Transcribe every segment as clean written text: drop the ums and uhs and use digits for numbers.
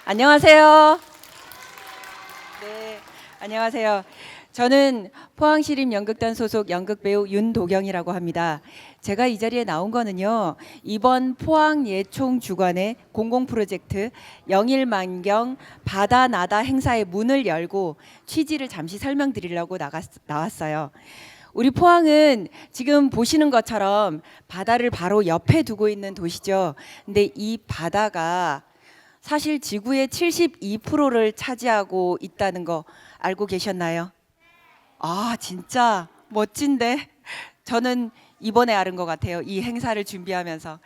안녕하세요. 네, 안녕하세요. 저는 포항시립연극단 소속 연극배우 윤도경이라고 합니다. 제가 이 자리에 나온 거는요, 이번 포항예총주관의 공공프로젝트 영일만경 바다나다 행사의 문을 열고 취지를 잠시 설명드리려고 나왔어요. 우리 포항은 지금 보시는 것처럼 바다를 바로 옆에 두고 있는 도시죠. 근데 이 바다가 사실 지구의 72%를 차지하고 있다는 거 알고 계셨나요? 아, 진짜 멋진데. 저는 이번에 알은 것 같아요. 이 행사를 준비하면서.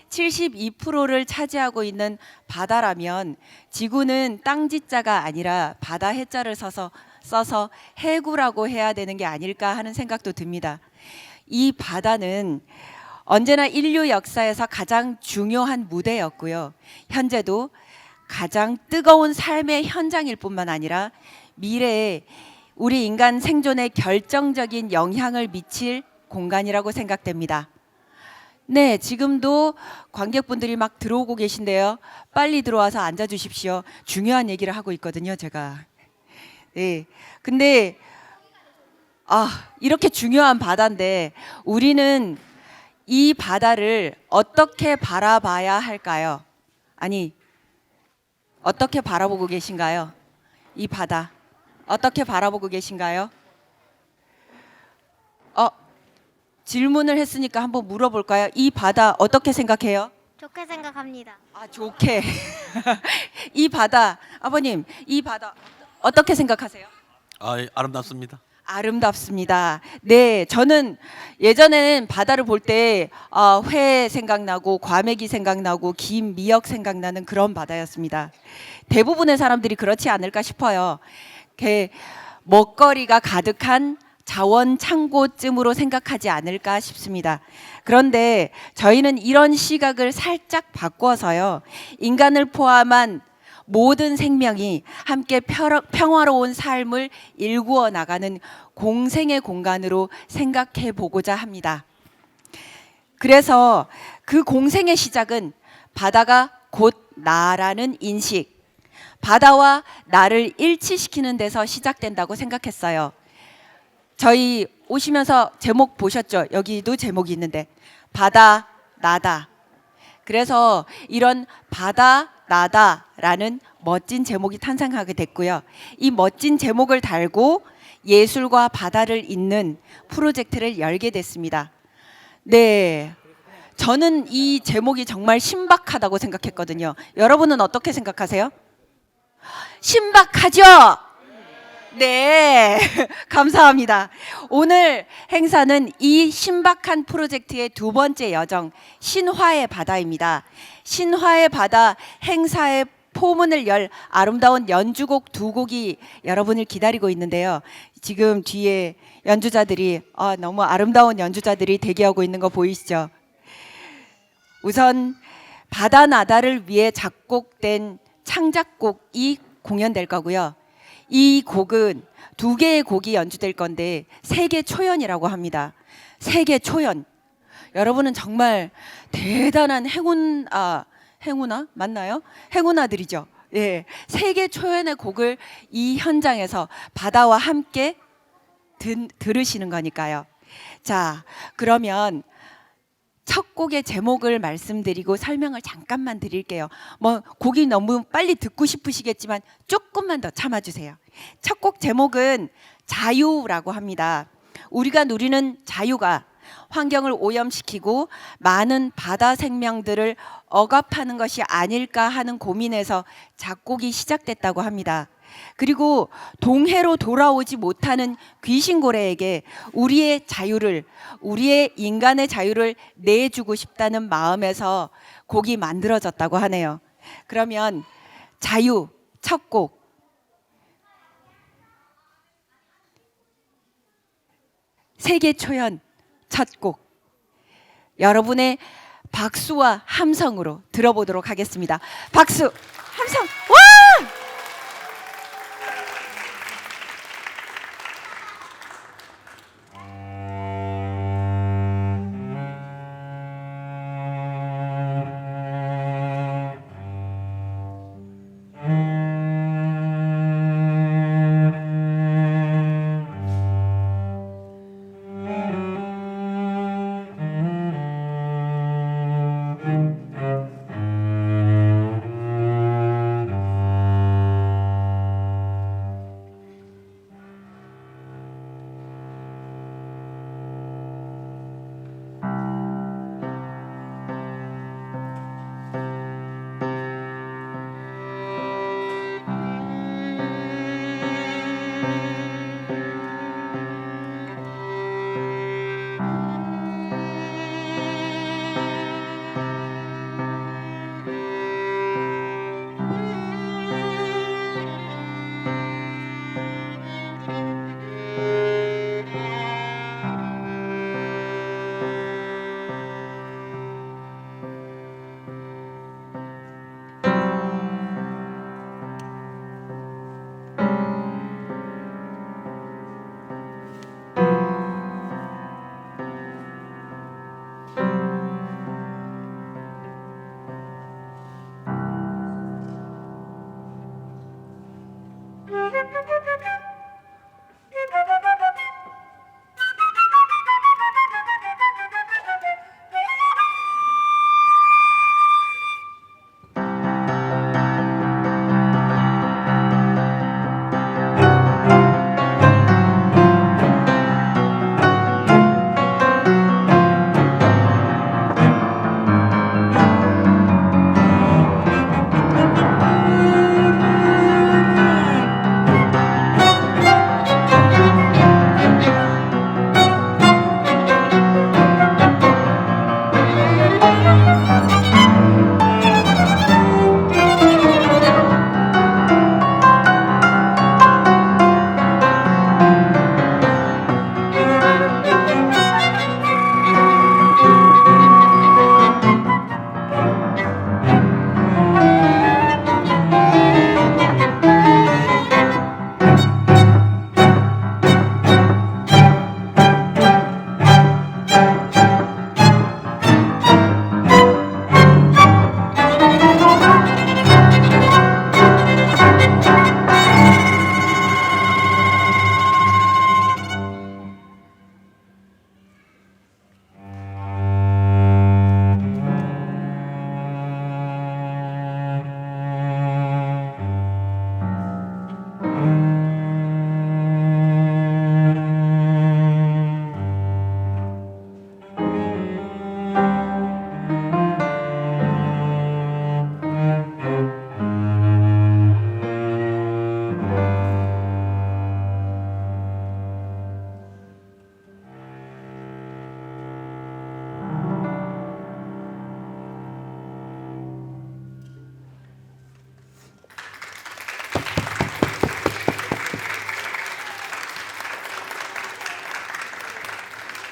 72%를 차지하고 있는 바다라면 지구는 땅지자가 아니라 바다 해자를 써서 해구라고 해야 되는 게 아닐까 하는 생각도 듭니다. 이 바다는 언제나 인류 역사에서 가장 중요한 무대였고요. 현재도 가장 뜨거운 삶의 현장일 뿐만 아니라 미래에 우리 인간 생존에 결정적인 영향을 미칠 공간이라고 생각됩니다. 네, 지금도 관객분들이 막 들어오고 계신데요. 빨리 들어와서 앉아 주십시오. 중요한 얘기를 하고 있거든요, 제가. 네. 근데 이렇게 중요한 바다인데 우리는 이 바다를 어떻게 바라봐야 할까요? 아니, 어떻게 바라보고 계신가요? 이 바다. 어떻게 바라보고 계신가요? 질문을 했으니까 한번 물어볼까요? 이 바다 어떻게 생각해요? 좋게 생각합니다. 좋게. 이 바다, 아버님, 이 바다 어떻게 생각하세요? 아름답습니다. 아름답습니다. 네, 저는 예전에는 바다를 볼 때 회 생각나고 과메기 생각나고 김, 미역 생각나는 그런 바다였습니다. 대부분의 사람들이 그렇지 않을까 싶어요. 먹거리가 가득한 자원 창고쯤으로 생각하지 않을까 싶습니다. 그런데 저희는 이런 시각을 살짝 바꿔서요. 인간을 포함한 모든 생명이 함께 평화로운 삶을 일구어 나가는 공생의 공간으로 생각해 보고자 합니다. 그래서 그 공생의 시작은 바다가 곧 나라는 인식, 바다와 나를 일치시키는 데서 시작된다고 생각했어요. 저희 오시면서 제목 보셨죠? 여기도 제목이 있는데 바다, 나다. 그래서 이런 바다, 나다라는 멋진 제목이 탄생하게 됐고요. 이 멋진 제목을 달고 예술과 바다를 잇는 프로젝트를 열게 됐습니다. 네. 저는 이 제목이 정말 신박하다고 생각했거든요. 여러분은 어떻게 생각하세요? 신박하죠? 네, 감사합니다. 오늘 행사는 이 신박한 프로젝트의 두 번째 여정, 신화의 바다입니다. 신화의 바다 행사의 포문을 열 아름다운 연주곡 두 곡이 여러분을 기다리고 있는데요. 지금 뒤에 연주자들이 너무 아름다운 연주자들이 대기하고 있는 거 보이시죠? 우선 바다나다를 위해 작곡된 창작곡이 공연될 거고요. 이 곡은 두 개의 곡이 연주될 건데 세계 초연이라고 합니다. 세계 초연. 여러분은 정말 대단한 행운아 맞나요? 행운아들이죠. 예, 세계 초연의 곡을 이 현장에서 바다와 함께 들으시는 거니까요. 자, 그러면 첫 곡의 제목을 말씀드리고 설명을 잠깐만 드릴게요. 곡이 너무 빨리 듣고 싶으시겠지만 조금만 더 참아주세요. 첫 곡 제목은 자유라고 합니다. 우리가 누리는 자유가 환경을 오염시키고 많은 바다 생명들을 억압하는 것이 아닐까 하는 고민에서 작곡이 시작됐다고 합니다. 그리고 동해로 돌아오지 못하는 귀신고래에게 우리의 자유를, 우리의 인간의 자유를 내주고 싶다는 마음에서 곡이 만들어졌다고 하네요. 그러면 자유 첫 곡, 세계 초연 첫 곡, 여러분의 박수와 함성으로 들어보도록 하겠습니다. 박수, 함성, 와!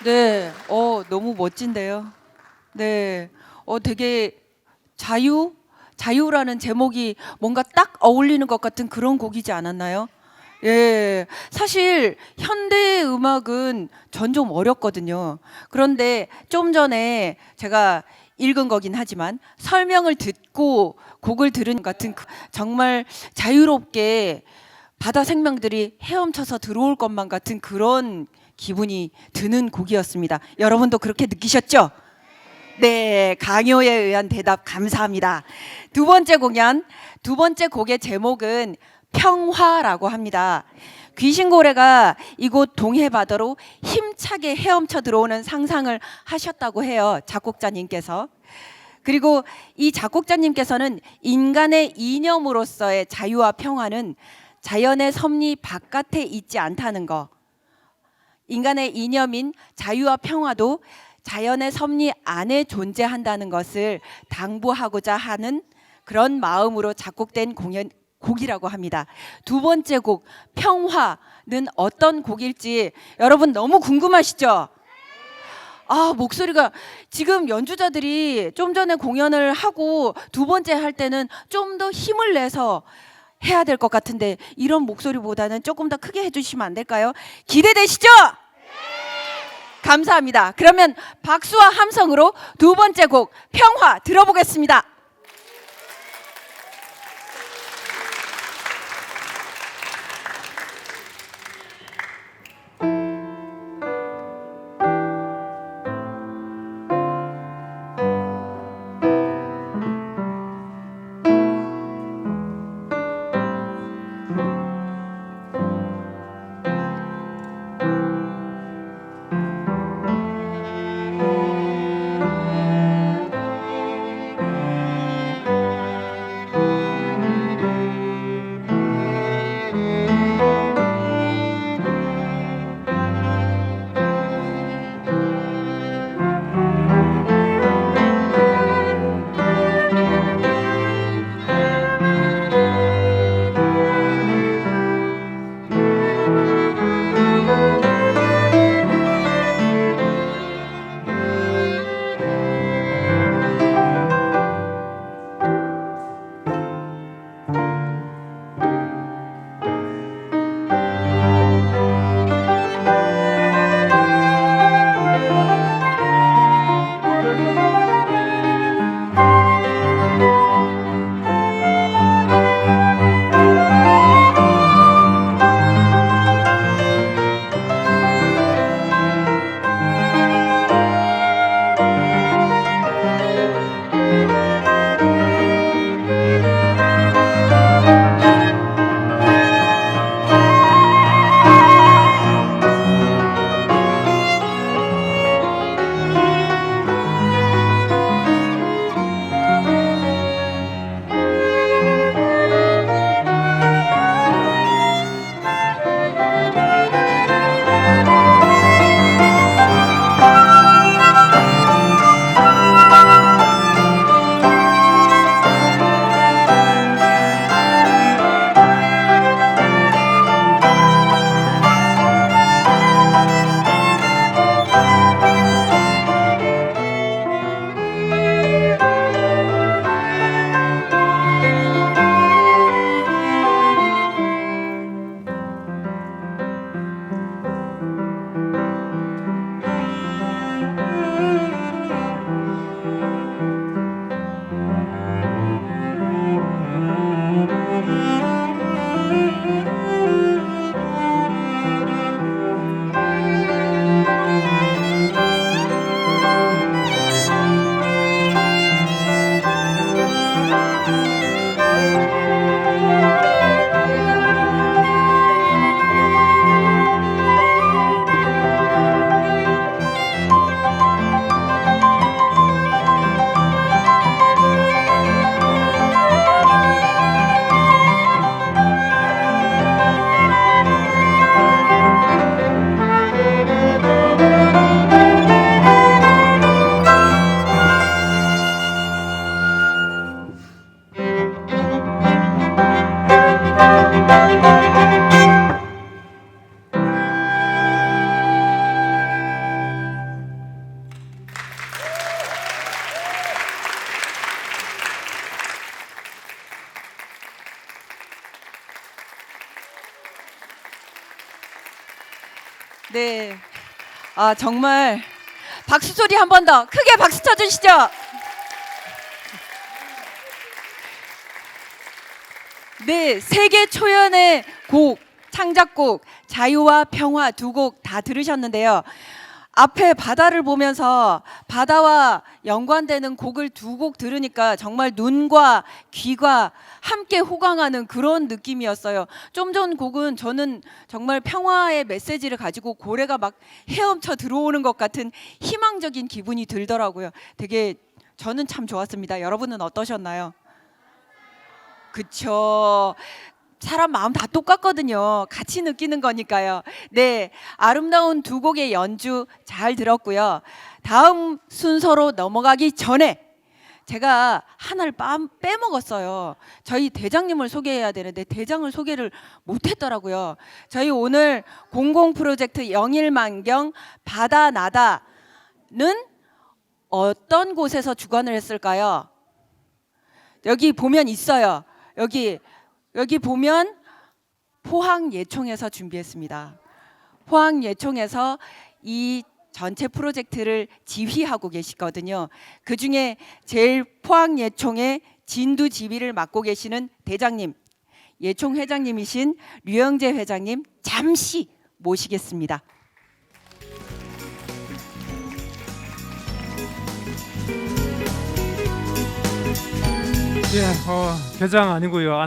네, 너무 멋진데요. 네, 되게 자유라는 제목이 뭔가 딱 어울리는 것 같은 그런 곡이지 않았나요? 예, 사실 현대 음악은 전 좀 어렵거든요. 그런데 좀 전에 제가 읽은 거긴 하지만 설명을 듣고 곡을 들은 것 같은 정말 자유롭게 바다 생명들이 헤엄쳐서 들어올 것만 같은 그런 기분이 드는 곡이었습니다. 여러분도 그렇게 느끼셨죠? 네, 강요에 의한 대답 감사합니다. 두 번째 곡의 제목은 평화라고 합니다. 귀신고래가 이곳 동해바다로 힘차게 헤엄쳐 들어오는 상상을 하셨다고 해요, 작곡자님께서. 그리고 이 작곡자님께서는 인간의 이념으로서의 자유와 평화는 자연의 섭리 바깥에 있지 않다는 거, 인간의 이념인 자유와 평화도 자연의 섭리 안에 존재한다는 것을 당부하고자 하는 그런 마음으로 작곡된 곡이라고 합니다. 두 번째 곡 평화는 어떤 곡일지 여러분 너무 궁금하시죠? 목소리가 지금 연주자들이 좀 전에 공연을 하고 두 번째 할 때는 좀 더 힘을 내서 해야 될 것 같은데 이런 목소리보다는 조금 더 크게 해주시면 안 될까요? 기대되시죠? 감사합니다. 그러면 박수와 함성으로 두 번째 곡 평화 들어보겠습니다. 네. 정말 박수 소리 한 번 더 크게 박수 쳐주시죠. 네, 세계 초연의 곡, 창작곡, 자유와 평화 두 곡 다 들으셨는데요. 앞에 바다를 보면서 바다와 연관되는 곡을 두 곡 들으니까 정말 눈과 귀가 함께 호강하는 그런 느낌이었어요. 좀 전 곡은 저는 정말 평화의 메시지를 가지고 고래가 막 헤엄쳐 들어오는 것 같은 희망적인 기분이 들더라고요. 되게 저는 참 좋았습니다. 여러분은 어떠셨나요? 그쵸. 사람 마음 다 똑같거든요. 같이 느끼는 거니까요. 네, 아름다운 두 곡의 연주 잘 들었고요. 다음 순서로 넘어가기 전에 제가 하나를 빼먹었어요. 저희 대장님을 소개해야 되는데 대장을 소개를 못했더라고요. 저희 오늘 공공 프로젝트 영일만경 바다나다는 어떤 곳에서 주관을 했을까요? 여기 보면 있어요. 여기 보면 포항예총에서 준비했습니다. 포항예총에서 이 전체 프로젝트를 지휘하고 계시거든요. 그 중에 제일 포항예총의 진두지휘를 맡고 계시는 대장님, 예총 회장님이신 류영재 회장님 잠시 모시겠습니다. 개장 아니고요.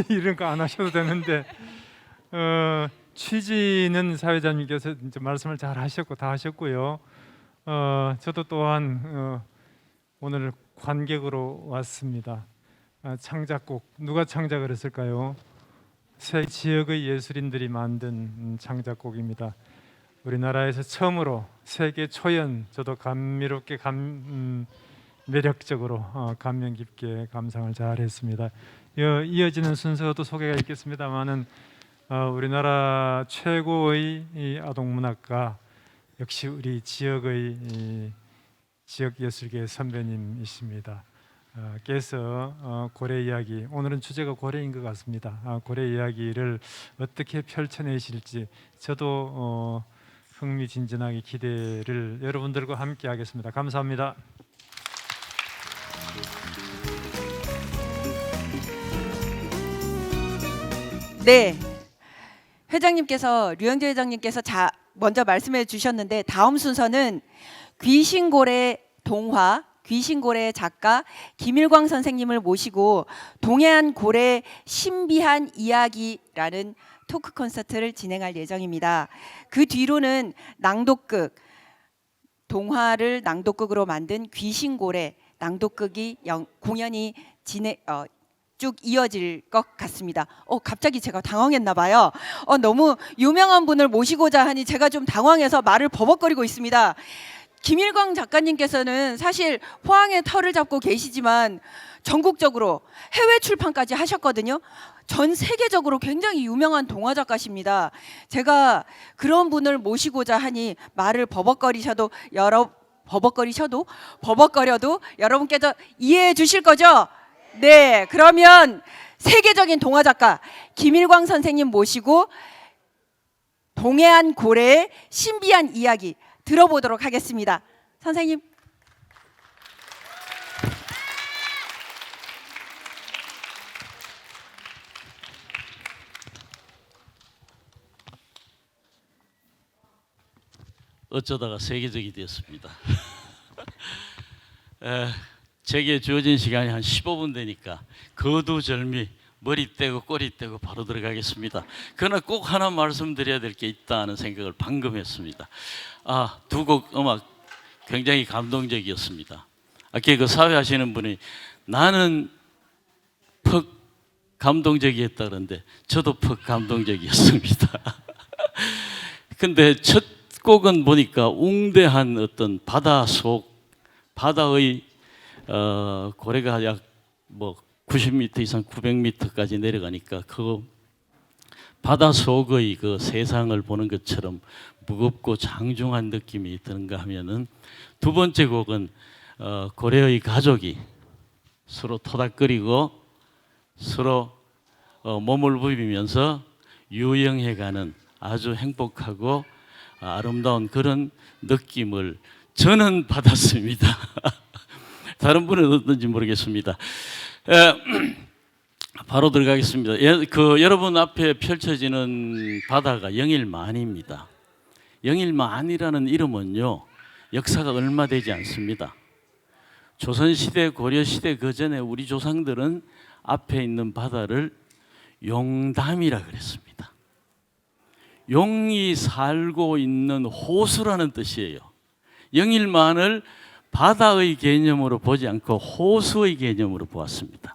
이런 거 안 하셔도 되는데 취지는 사회자님께서 이제 말씀을 잘 하셨고 다 하셨고요. 저도 또한 오늘 관객으로 왔습니다. 창작곡 누가 창작을 했을까요? 세 지역의 예술인들이 만든 창작곡입니다. 우리나라에서 처음으로 세계 초연, 저도 감미롭게 매력적으로 감명 깊게 감상을 잘 했습니다. 이어지는 순서도 소개가 있겠습니다만은 우리나라 최고의 이 아동문학가, 역시 우리 지역의 지역 예술계 선배님이십니다. 께서 고래 이야기, 오늘은 주제가 고래인 것 같습니다. 고래 이야기를 어떻게 펼쳐내실지 저도 흥미진진하게 기대를 여러분들과 함께 하겠습니다. 감사합니다. 네, 회장님께서 류영재 회장님께서 먼저 말씀해 주셨는데 다음 순서는 귀신고래 동화 귀신고래 작가 김일광 선생님을 모시고 동해안 고래 신비한 이야기라는 토크 콘서트를 진행할 예정입니다. 그 뒤로는 낭독극, 동화를 낭독극으로 만든 귀신고래 낭독극이 공연이 쭉 이어질 것 같습니다. 갑자기 제가 당황했나 봐요. 너무 유명한 분을 모시고자 하니 제가 좀 당황해서 말을 버벅거리고 있습니다. 김일광 작가님께서는 사실 포항에 터를 잡고 계시지만 전국적으로 해외 출판까지 하셨거든요. 전 세계적으로 굉장히 유명한 동화 작가십니다. 제가 그런 분을 모시고자 하니 말을 버벅거려도 여러분께서 이해해 주실 거죠? 네, 그러면 세계적인 동화 작가 김일광 선생님 모시고 동해안 고래의 신비한 이야기 들어보도록 하겠습니다. 선생님. 어쩌다가 세계적이 되었습니다. 제게 주어진 시간이 한 15분 되니까 거두절미 머리 떼고 꼬리 떼고 바로 들어가겠습니다. 그러나 꼭 하나 말씀드려야 될 게 있다는 생각을 방금 했습니다. 두 곡 음악 굉장히 감동적이었습니다. 아까 그 사회하시는 분이 나는 퍽 감동적이었다 그러는데 저도 퍽 감동적이었습니다. 근데 첫 곡은 보니까 웅대한 어떤 바다 속 바다의 고래가 약 90m 이상 900m까지 내려가니까 그 바다 속의 그 세상을 보는 것처럼 무겁고 장중한 느낌이 드는가 하면은 두 번째 곡은 고래의 가족이 서로 토닥거리고 서로 몸을 부비면서 유영해가는 아주 행복하고 아름다운 그런 느낌을 저는 받았습니다. 다른 분은 어떤지 모르겠습니다. 바로 들어가겠습니다. 여러분 앞에 펼쳐지는 바다가 영일만입니다. 영일만이라는 이름은요, 역사가 얼마 되지 않습니다. 조선시대, 고려시대 그 전에 우리 조상들은 앞에 있는 바다를 용담이라 그랬습니다. 용이 살고 있는 호수라는 뜻이에요. 영일만을 바다의 개념으로 보지 않고 호수의 개념으로 보았습니다.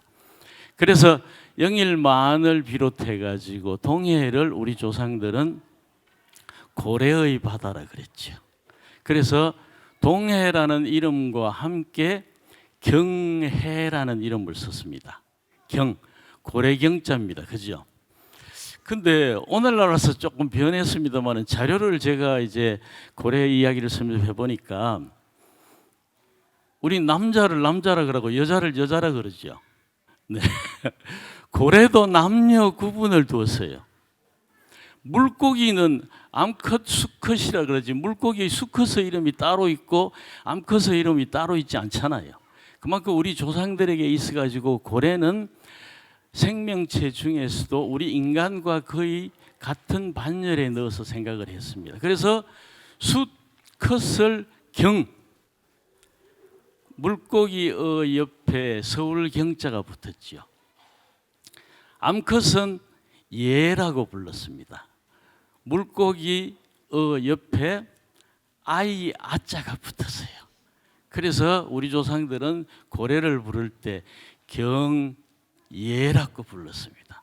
그래서 영일만을 비롯해 가지고 동해를 우리 조상들은 고래의 바다라 그랬죠. 그래서 동해라는 이름과 함께 경해라는 이름을 썼습니다. 고래경자입니다. 그죠? 근데 오늘날 와서 조금 변했습니다만 자료를 제가 이제 고래 이야기를 설명해 보니까 우리 남자를 남자라 그러고 여자를 여자라 그러죠. 네. 고래도 남녀 구분을 두었어요. 물고기는 암컷, 수컷이라 그러지 물고기 수컷의 이름이 따로 있고 암컷의 이름이 따로 있지 않잖아요. 그만큼 우리 조상들에게 있어가지고 고래는 생명체 중에서도 우리 인간과 거의 같은 반열에 넣어서 생각을 했습니다. 그래서 수컷을 경, 물고기의 옆에 서울 경자가 붙었죠. 암컷은 예라고 불렀습니다. 물고기의 옆에 아이 아자가 붙었어요. 그래서 우리 조상들은 고래를 부를 때 경예라고 불렀습니다.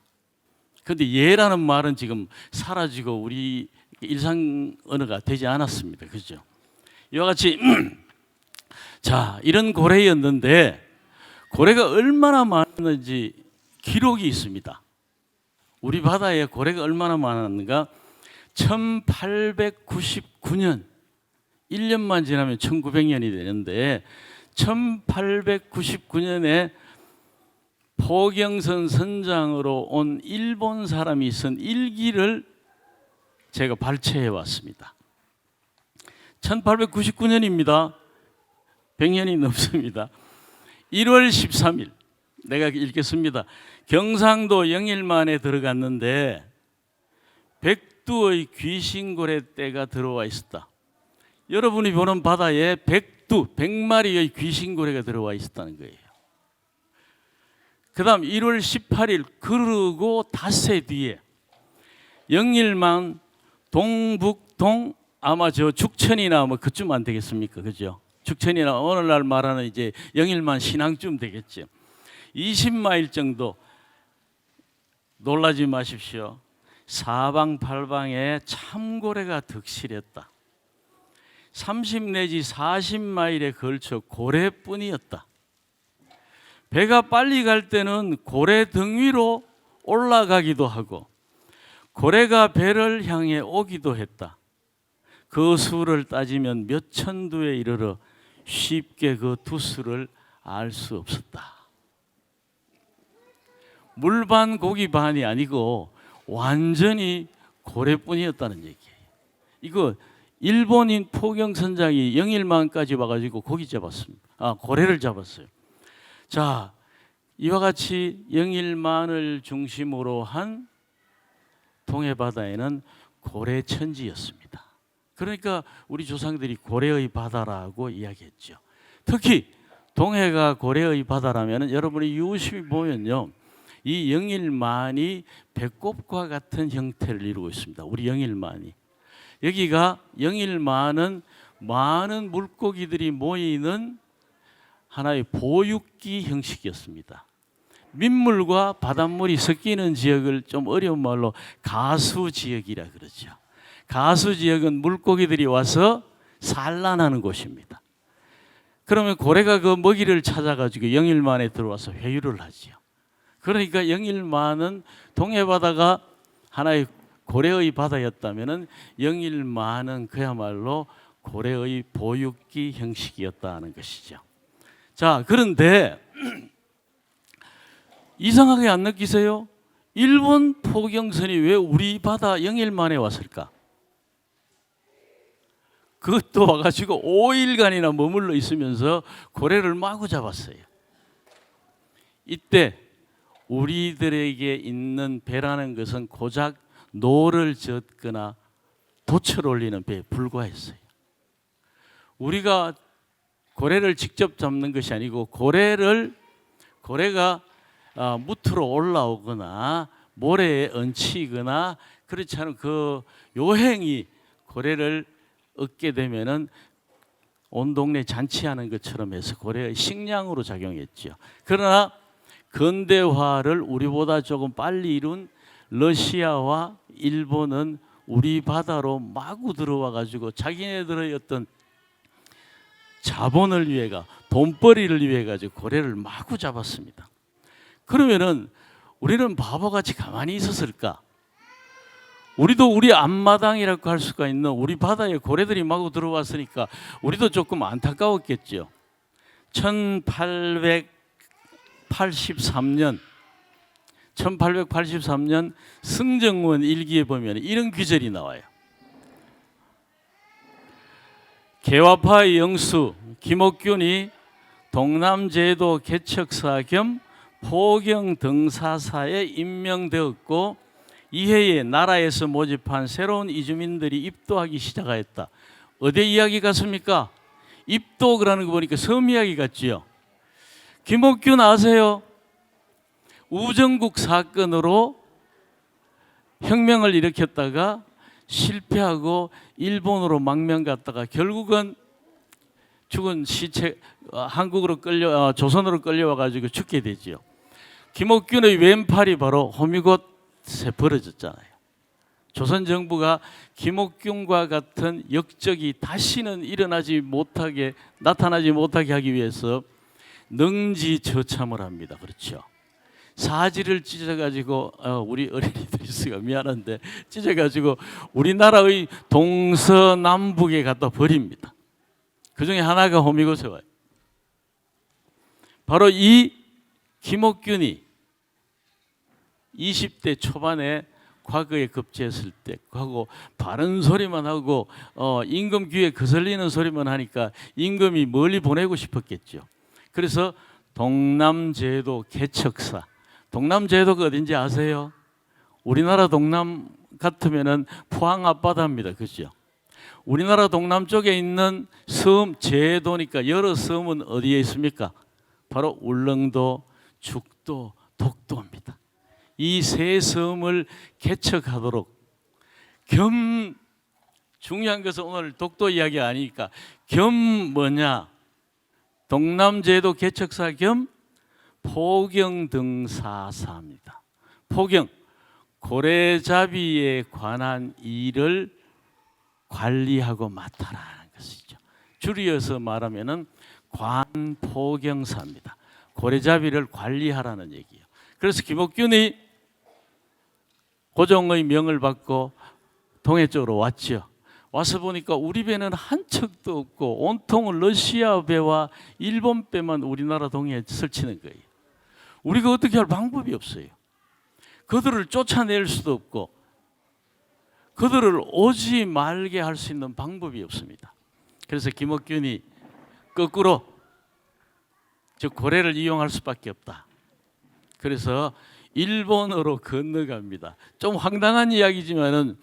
그런데 예라는 말은 지금 사라지고 우리 일상 언어가 되지 않았습니다. 그죠? 이와 같이 자, 이런 고래였는데 고래가 얼마나 많았는지 기록이 있습니다. 우리 바다에 고래가 얼마나 많았는가? 1899년 1년만 지나면 1900년이 되는데 1899년에 포경선 선장으로 온 일본 사람이 쓴 일기를 제가 발췌해 왔습니다. 1899년입니다. 100년이 넘습니다. 1월 13일 내가 읽겠습니다. 경상도 영일만에 들어갔는데 백두의 귀신고래 떼가 들어와 있었다. 여러분이 보는 바다에 100마리의 귀신고래가 들어와 있었다는 거예요. 그 다음 1월 18일 그러고 닷새 뒤에 영일만 동북동 아마 저 죽천이나 뭐 그쯤 안 되겠습니까? 그죠? 죽천이나 오늘날 말하는 이제 영일만 신항쯤 되겠죠. 20마일 정도 놀라지 마십시오. 사방팔방에 참고래가 득실했다. 30 내지 40마일에 걸쳐 고래뿐이었다. 배가 빨리 갈 때는 고래 등 위로 올라가기도 하고 고래가 배를 향해 오기도 했다. 그 수를 따지면 몇 천두에 이르러 쉽게 그 두수를 알 수 없었다. 물반 고기 반이 아니고 완전히 고래뿐이었다는 얘기예요. 이거 일본인 포경 선장이 영일만까지 와가지고 고기 잡았습니다. 고래를 잡았어요. 자, 이와 같이 영일만을 중심으로 한 동해 바다에는 고래천지였습니다. 그러니까 우리 조상들이 고래의 바다라고 이야기했죠. 특히 동해가 고래의 바다라면 여러분이 유심히 보면요, 이 영일만이 배꼽과 같은 형태를 이루고 있습니다. 우리 영일만이 여기가 영일만은 많은 물고기들이 모이는 하나의 보육기 형식이었습니다. 민물과 바닷물이 섞이는 지역을 좀 어려운 말로 가수지역이라 그러죠. 가수지역은 물고기들이 와서 산란하는 곳입니다. 그러면 고래가 그 먹이를 찾아가지고 영일만에 들어와서 회유를 하죠. 그러니까 영일만은 동해바다가 하나의 고래의 바다였다면 영일만은 그야말로 고래의 보육기 형식이었다는 것이죠. 자, 그런데 이상하게 안 느끼세요? 일본 포경선이 왜 우리 바다 영일만에 왔을까? 그것도 와가지고 5일간이나 머물러 있으면서 고래를 마구 잡았어요. 이때 우리들에게 있는 배라는 것은 고작 노를 젓거나 돛을 올리는 배에 불과했어요. 우리가 고래를 직접 잡는 것이 아니고 고래가 무트로 올라오거나 모래에 얹히거나 그렇지 않은 그 요행이 고래를 얻게 되면은 온 동네 잔치하는 것처럼 해서 고래의 식량으로 작용했죠. 그러나 근대화를 우리보다 조금 빨리 이룬 러시아와 일본은 우리 바다로 마구 들어와 가지고 자기네들의 어떤 자본을 위해가 돈벌이를 위해 가지고 고래를 마구 잡았습니다. 그러면은 우리는 바보같이 가만히 있었을까? 우리도 우리 앞마당이라고 할 수가 있는 우리 바다에 고래들이 마구 들어왔으니까 우리도 조금 안타까웠겠죠. 1883년 승정원 일기에 보면 이런 규절이 나와요. 개화파의 영수 김옥균이 동남제도 개척사 겸 포경 등사사에 임명되었고 이해에 나라에서 모집한 새로운 이주민들이 입도하기 시작하였다. 어디 이야기 같습니까? 입도 그러는 거 보니까 섬 이야기 같지요. 김옥균 아세요? 우정국 사건으로 혁명을 일으켰다가 실패하고 일본으로 망명 갔다가 결국은 죽은 시체 한국으로 조선으로 끌려와 가지고 죽게 되지요. 김옥균의 왼팔이 바로 호미곶에 벌어졌잖아요. 조선 정부가 김옥균과 같은 역적이 다시는 나타나지 못하게 하기 위해서 능지처참을 합니다. 그렇죠. 사지를 찢어가지고 우리 어린이들이 있으니까 미안한데 찢어가지고 우리나라의 동서남북에 갖다 버립니다. 그 중에 하나가 호미곶에 와요. 바로 이 김옥균이 20대 초반에 과거에 급제했을 때 하고 바른 소리만 하고 임금 귀에 거슬리는 소리만 하니까 임금이 멀리 보내고 싶었겠죠. 그래서 동남제도 개척사, 동남제도가 어딘지 아세요? 우리나라 동남 같으면은 포항 앞바다입니다. 그죠? 우리나라 동남쪽에 있는 섬 제도니까 여러 섬은 어디에 있습니까? 바로 울릉도, 죽도, 독도입니다. 이 세 섬을 개척하도록 겸 중요한 것은 오늘 독도 이야기 아니니까 겸 뭐냐? 동남제도 개척사 겸 포경등사사입니다. 포경, 고래잡이에 관한 일을 관리하고 맡아라는 것이죠. 줄이어서 말하면은 관포경사입니다. 고래잡이를 관리하라는 얘기예요. 그래서 김옥균이 고종의 명을 받고 동해 쪽으로 왔죠. 와서 보니까 우리 배는 한 척도 없고 온통 러시아 배와 일본 배만 우리나라 동해에 설치는 거예요. 우리가 어떻게 할 방법이 없어요. 그들을 쫓아낼 수도 없고 그들을 오지 말게 할 수 있는 방법이 없습니다. 그래서 김옥균이 거꾸로 저 고래를 이용할 수밖에 없다. 그래서 일본으로 건너갑니다. 좀 황당한 이야기지만은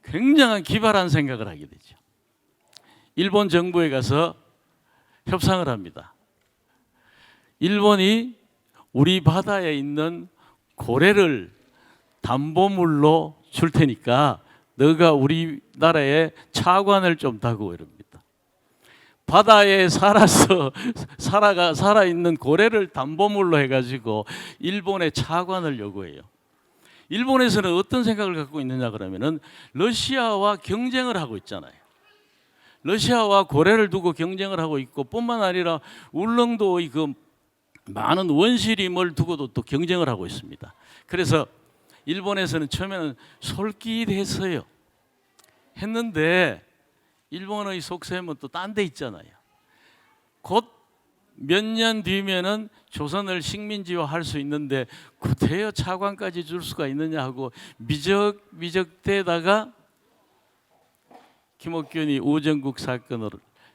굉장한 기발한 생각을 하게 되죠. 일본 정부에 가서 협상을 합니다. 일본이 우리 바다에 있는 고래를 담보물로 줄 테니까 너가 우리나라에 차관을 좀 다고 이럽니다. 바다에 살아있는 고래를 담보물로 해가지고 일본에 차관을 요구해요. 일본에서는 어떤 생각을 갖고 있느냐 그러면은 러시아와 경쟁을 하고 있잖아요. 러시아와 고래를 두고 경쟁을 하고 있고 뿐만 아니라 울릉도의 그 많은 원시림을 두고도 또 경쟁을 하고 있습니다. 그래서 일본에서는 처음에는 솔깃했어요. 했는데 일본의 속셈은 또 딴 데 있잖아요. 곧 몇 년 뒤면은 조선을 식민지화할 수 있는데 구태여 차관까지 줄 수가 있느냐 하고 미적미적대다가 김옥균이 우정국 사건을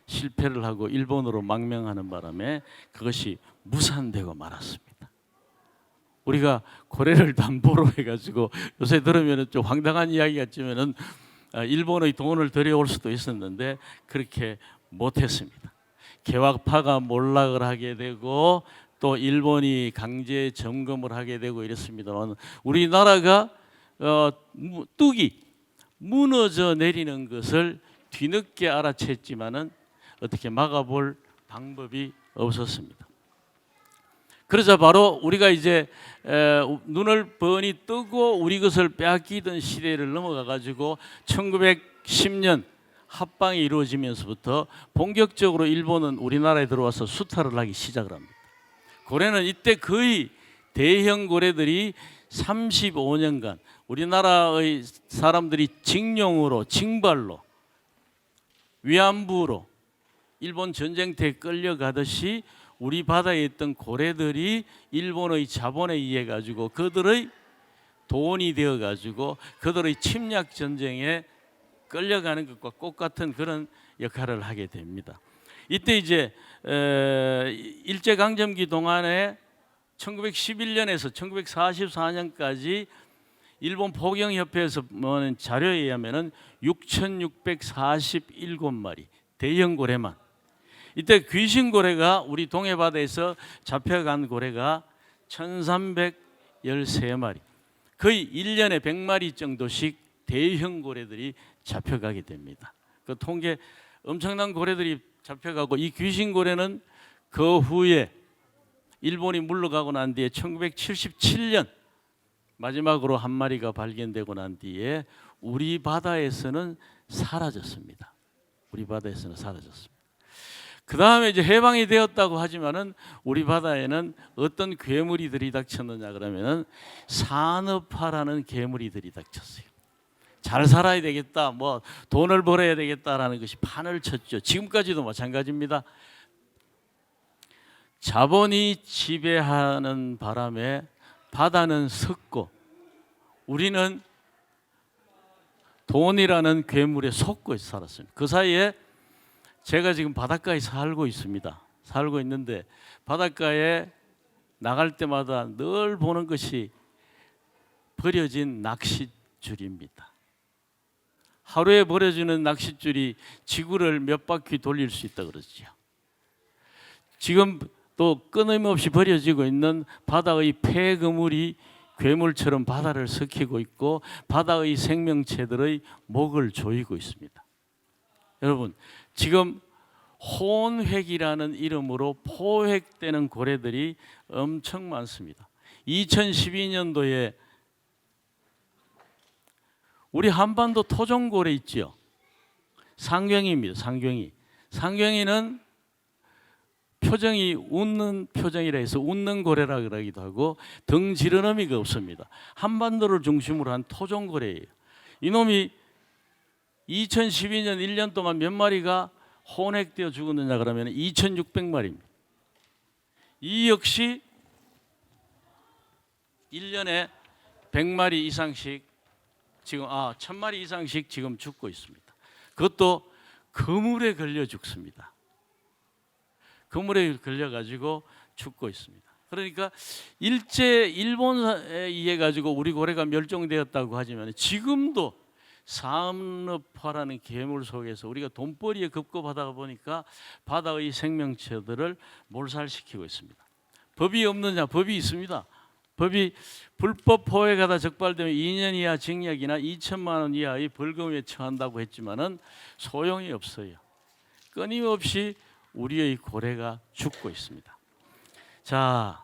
실패를 하고 일본으로 망명하는 바람에 그것이 무산되고 말았습니다. 우리가 고래를 담보로 해가지고 요새 들으면 좀 황당한 이야기 같지만은 일본의 돈을 들여올 수도 있었는데 그렇게 못했습니다. 개화파가 몰락을 하게 되고 또 일본이 강제 점검을 하게 되고 이랬습니다만 우리나라가 뚝이 무너져 내리는 것을 뒤늦게 알아챘지만은 어떻게 막아볼 방법이 없었습니다. 그러자 바로 우리가 이제 눈을 뻔히 뜨고 우리 것을 빼앗기던 시대를 넘어가 가지고 1910년 합방이 이루어지면서부터 본격적으로 일본은 우리나라에 들어와서 수탈을 하기 시작을 합니다. 고래는 이때 거의 대형 고래들이 35년간 우리나라의 사람들이 징용으로 징발로 위안부로 일본 전쟁터에 끌려가듯이 우리 바다에 있던 고래들이 일본의 자본에 의해 가지고 그들의 돈이 되어 가지고 그들의 침략 전쟁에 끌려가는 것과 똑같은 그런 역할을 하게 됩니다. 이때 이제 일제 강점기 동안에 1911년에서 1944년까지 일본 포경협회에서 모은 자료에 의하면은 6,647마리 대형 고래만. 이때 귀신 고래가 우리 동해 바다에서 잡혀간 고래가 1,313마리. 거의 1년에 100마리 정도씩 대형 고래들이 잡혀가게 됩니다. 그 통계 엄청난 고래들이 잡혀가고 이 귀신 고래는 그 후에 일본이 물러가고 난 뒤에 1977년 마지막으로 한 마리가 발견되고 난 뒤에 우리 바다에서는 사라졌습니다. 우리 바다에서는 사라졌습니다. 그 다음에 이제 해방이 되었다고 하지만은 우리 바다에는 어떤 괴물이 들이닥쳤느냐 그러면은 산업화라는 괴물이 들이닥쳤어요. 잘 살아야 되겠다, 뭐 돈을 벌어야 되겠다라는 것이 판을 쳤죠. 지금까지도 마찬가지입니다. 자본이 지배하는 바람에 바다는 섰고 우리는 돈이라는 괴물에 속고 살았습니다. 그 사이에 제가 지금 바닷가에 살고 있습니다. 살고 있는데 바닷가에 나갈 때마다 늘 보는 것이 버려진 낚싯줄입니다. 하루에 버려지는 낚싯줄이 지구를 몇 바퀴 돌릴 수 있다 그러죠. 지금 또 끊임없이 버려지고 있는 바다의 폐그물이 괴물처럼 바다를 섞이고 있고 바다의 생명체들의 목을 조이고 있습니다. 여러분, 지금 혼획이라는 이름으로 포획되는 고래들이 엄청 많습니다. 2012년도에 우리 한반도 토종고래 있지요. 상경이입니다. 상경이. 상경이는 표정이 웃는 표정이라 해서 웃는 고래라 그러기도 하고 등 지르러미가 없습니다. 한반도를 중심으로 한 토종고래예요. 이놈이 2012년 1년 동안 몇 마리가 혼획되어 죽었느냐 그러면 2,600마리입니다. 이 역시 1년에 100마리 이상씩 지금 1,000마리 이상씩 지금 죽고 있습니다. 그것도 그물에 걸려 죽습니다. 그물에 걸려 가지고 죽고 있습니다. 그러니까 일제 일본에 의해 가지고 우리 고래가 멸종되었다고 하지만 지금도 산업화라는 괴물 속에서 우리가 돈벌이에 급급하다 보니까 바다의 생명체들을 몰살시키고 있습니다. 법이 없느냐? 법이 있습니다. 법이 불법 포획하다 적발되면 2년 이하 징역이나 2천만 원 이하의 벌금에 처한다고 했지만은 소용이 없어요. 끊임없이 우리의 고래가 죽고 있습니다. 자,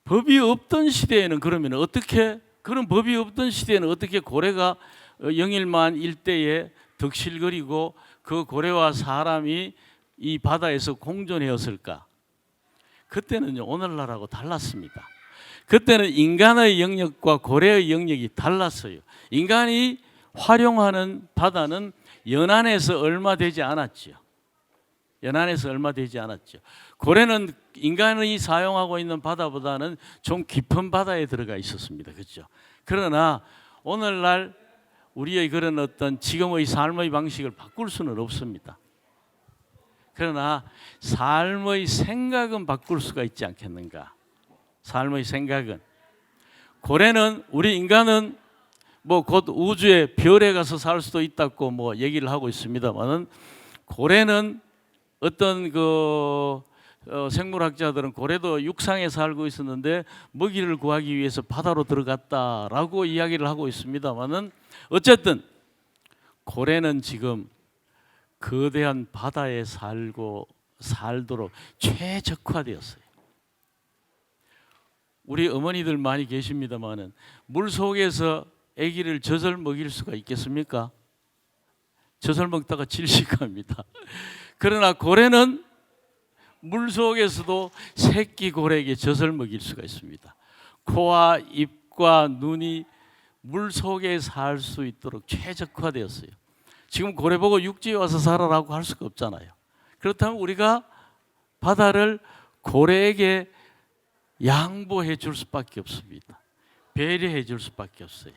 법이 없던 시대에는 그러면 어떻게 그런 법이 없던 시대에는 어떻게 고래가 영일만 일대에 덕실거리고 그 고래와 사람이 이 바다에서 공존해왔을까? 그때는요 오늘날하고 달랐습니다. 그때는 인간의 영역과 고래의 영역이 달랐어요. 인간이 활용하는 바다는 연안에서 얼마 되지 않았죠. 연안에서 얼마 되지 않았죠. 고래는 인간이 사용하고 있는 바다보다는 좀 깊은 바다에 들어가 있었습니다. 그렇죠? 그러나 오늘날 우리의 그런 어떤 지금의 삶의 방식을 바꿀 수는 없습니다. 그러나 삶의 생각은 바꿀 수가 있지 않겠는가? 삶의 생각은. 고래는, 우리 인간은 뭐 곧 우주의 별에 가서 살 수도 있다고 뭐 얘기를 하고 있습니다만은, 고래는 어떤 생물학자들은 고래도 육상에 살고 있었는데 먹이를 구하기 위해서 바다로 들어갔다라고 이야기를 하고 있습니다만은, 어쨌든 고래는 지금 거대한 바다에 살도록 최적화되었어요. 우리 어머니들 많이 계십니다만은 물 속에서 아기를 젖을 먹일 수가 있겠습니까? 젖을 먹다가 질식합니다. 그러나 고래는 물 속에서도 새끼 고래에게 젖을 먹일 수가 있습니다. 코와 입과 눈이 물 속에 살 수 있도록 최적화되었어요. 지금 고래 보고 육지에 와서 살아라고 할 수가 없잖아요. 그렇다면 우리가 바다를 고래에게 양보해 줄 수밖에 없습니다. 배려해 줄 수밖에 없어요.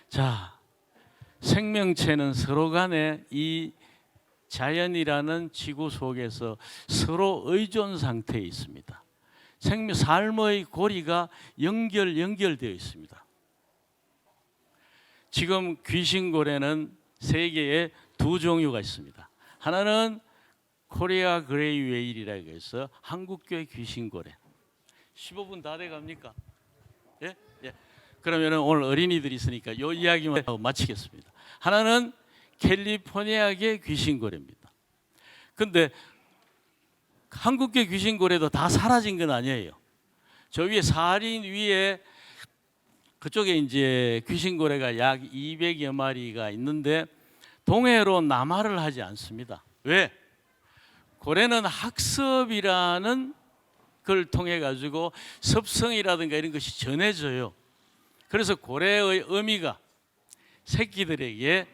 자, 생명체는 서로 간에 이 자연이라는 지구 속에서 서로 의존 상태에 있습니다. 삶의 고리가 연결되어 있습니다. 지금 귀신고래는 세계에 두 종류가 있습니다. 하나는 코리아 그레이 웨일이라고 해서 한국교의 귀신고래. 15분 다 돼갑니까? 예? 예. 그러면 오늘 어린이들이 있으니까 이 이야기만 하고 마치겠습니다. 하나는 캘리포니아계 귀신고래입니다. 근데 한국계 귀신고래도 다 사라진 건 아니에요. 저 위에 사린 위에 그쪽에 이제 귀신고래가 약 200여 마리가 있는데 동해로 남하를 하지 않습니다. 왜? 고래는 학습이라는 걸 통해 가지고 습성이라든가 이런 것이 전해져요. 그래서 고래의 의미가 새끼들에게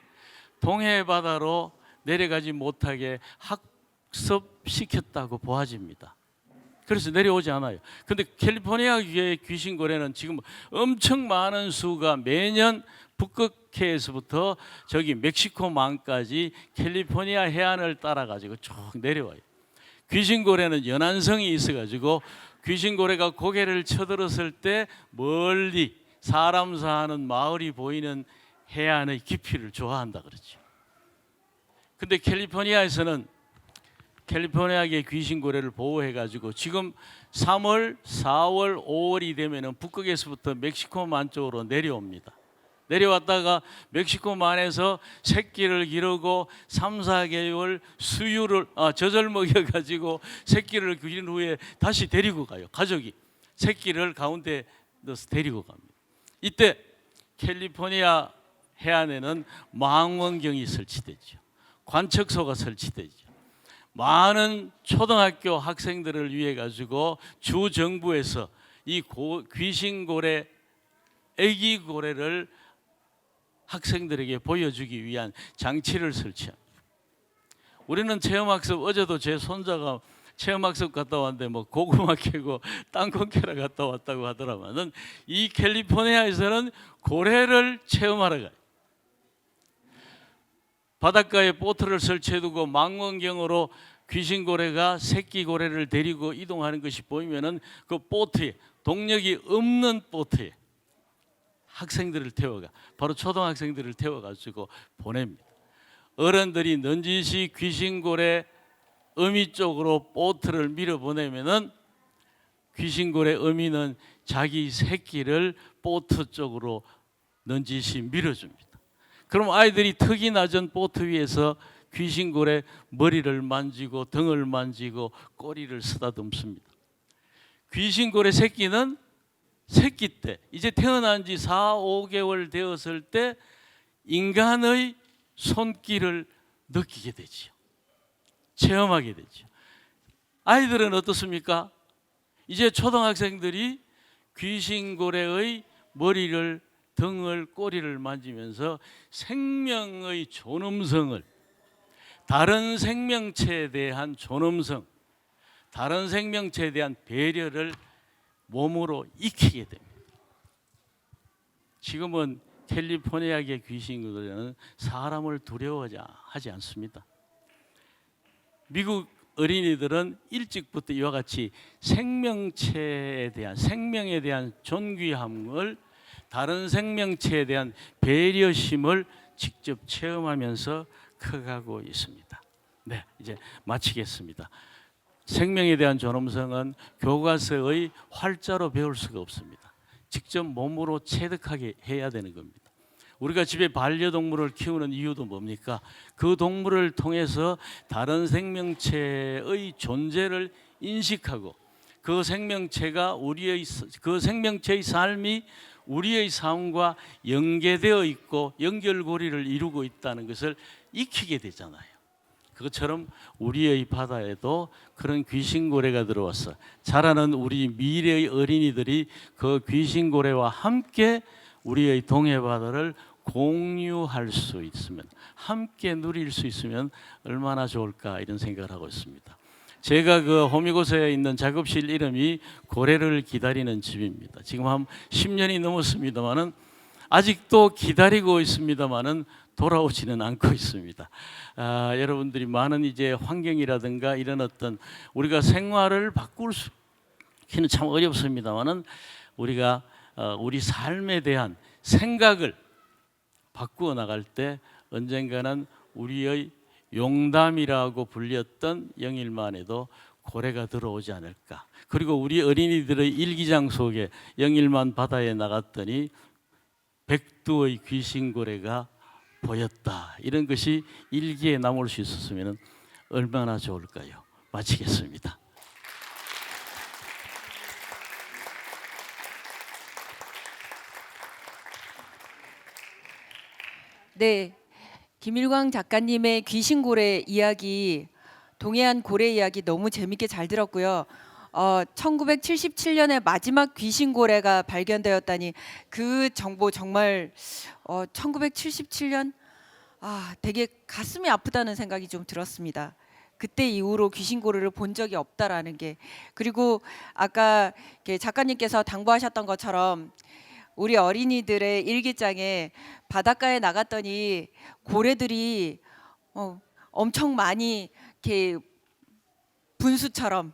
동해 바다로 내려가지 못하게 학습시켰다고 보아집니다. 그래서 내려오지 않아요. 근데 캘리포니아의 귀신고래는 지금 엄청 많은 수가 매년 북극해에서부터 저기 멕시코만까지 캘리포니아 해안을 따라 가지고 쭉 내려와요. 귀신고래는 연안성이 있어 가지고 귀신고래가 고개를 쳐들었을 때 멀리 사람 사는 마을이 보이는 해안의 깊이를 좋아한다 그러죠. 근데 캘리포니아에서는 캘리포니아계 귀신고래를 보호해 가지고 지금 3월, 4월, 5월이 되면은 북극에서부터 멕시코만 쪽으로 내려옵니다. 내려왔다가 멕시코만에서 새끼를 기르고 3, 4개월 젖을 먹여 가지고 새끼를 기른 후에 다시 데리고 가요. 가족이 새끼를 가운데 넣어서 데리고 갑니다. 이때 캘리포니아 해안에는 망원경이 설치되죠. 관측소가 설치되죠. 많은 초등학교 학생들을 위해 가지고 주 정부에서 이 귀신고래, 애기 고래를 학생들에게 보여주기 위한 장치를 설치합니다. 우리는 체험학습, 어제도 제 손자가 체험학습 갔다 왔는데 뭐 고구마 캐고 땅콩 캐러 갔다 왔다고 하더라고는 이 캘리포니아에서는 고래를 체험하러 가요. 바닷가에 보트를 설치해두고 망원경으로 귀신고래가 새끼 고래를 데리고 이동하는 것이 보이면은 그 보트에, 동력이 없는 보트에 학생들을 태워가, 바로 초등학생들을 태워가지고 보냅니다. 어른들이 넌지시 귀신고래 어미 쪽으로 보트를 밀어보내면은 귀신고래 어미는 자기 새끼를 보트 쪽으로 넌지시 밀어줍니다. 그럼 아이들이 턱이 낮은 보트 위에서 귀신고래 머리를 만지고 등을 만지고 꼬리를 쓰다듬습니다. 귀신고래 새끼는 새끼 때, 이제 태어난 지 4, 5개월 되었을 때 인간의 손길을 느끼게 되죠. 체험하게 되죠. 아이들은 어떻습니까? 이제 초등학생들이 귀신고래의 머리를, 등을, 꼬리를 만지면서 생명의 존엄성을, 다른 생명체에 대한 존엄성, 다른 생명체에 대한 배려를 몸으로 익히게 됩니다. 지금은 캘리포니아계 귀신들은 사람을 두려워하지 않습니다. 미국 어린이들은 일찍부터 이와 같이 생명체에 대한 생명에 대한 존귀함을 다른 생명체에 대한 배려심을 직접 체험하면서 커가고 있습니다. 네, 이제 마치겠습니다. 생명에 대한 존엄성은 교과서의 활자로 배울 수가 없습니다. 직접 몸으로 체득하게 해야 되는 겁니다. 우리가 집에 반려동물을 키우는 이유도 뭡니까? 그 동물을 통해서 다른 생명체의 존재를 인식하고 그 생명체가 그 생명체의 삶이 우리의 삶과 연계되어 있고 연결고리를 이루고 있다는 것을 익히게 되잖아요. 그것처럼 우리의 바다에도 그런 귀신고래가 들어와서 자라는 우리 미래의 어린이들이 그 귀신고래와 함께 우리의 동해바다를 공유할 수 있으면, 함께 누릴 수 있으면 얼마나 좋을까, 이런 생각을 하고 있습니다. 제가 그 호미곶에 있는 작업실 이름이 고래를 기다리는 집입니다. 지금 한 10년이 넘었습니다만은 아직도 기다리고 있습니다만은 돌아오지는 않고 있습니다. 여러분들이 많은 이제 환경이라든가 이런 어떤 우리가 생활을 바꿀 수는 참 어렵습니다만은 우리가 우리 삶에 대한 생각을 바꾸어 나갈 때 언젠가는 우리의 용담이라고 불렸던 영일만에도 고래가 들어오지 않을까. 그리고 우리 어린이들의 일기장 속에 영일만 바다에 나갔더니 백두의 귀신고래가 보였다. 이런 것이 일기에 남을 수 있었으면 얼마나 좋을까요? 마치겠습니다. 네, 김일광 작가님의 귀신고래 이야기, 동해안 고래 이야기 너무 재밌게 잘 들었고요. 1977년에 마지막 귀신고래가 발견되었다니 그 정보 정말 1977년 되게 가슴이 아프다는 생각이 좀 들었습니다. 그때 이후로 귀신고래를 본 적이 없다라는 게, 그리고 아까 작가님께서 당부하셨던 것처럼 우리 어린이들의 일기장에 바닷가에 나갔더니 고래들이 엄청 많이 이렇게 분수처럼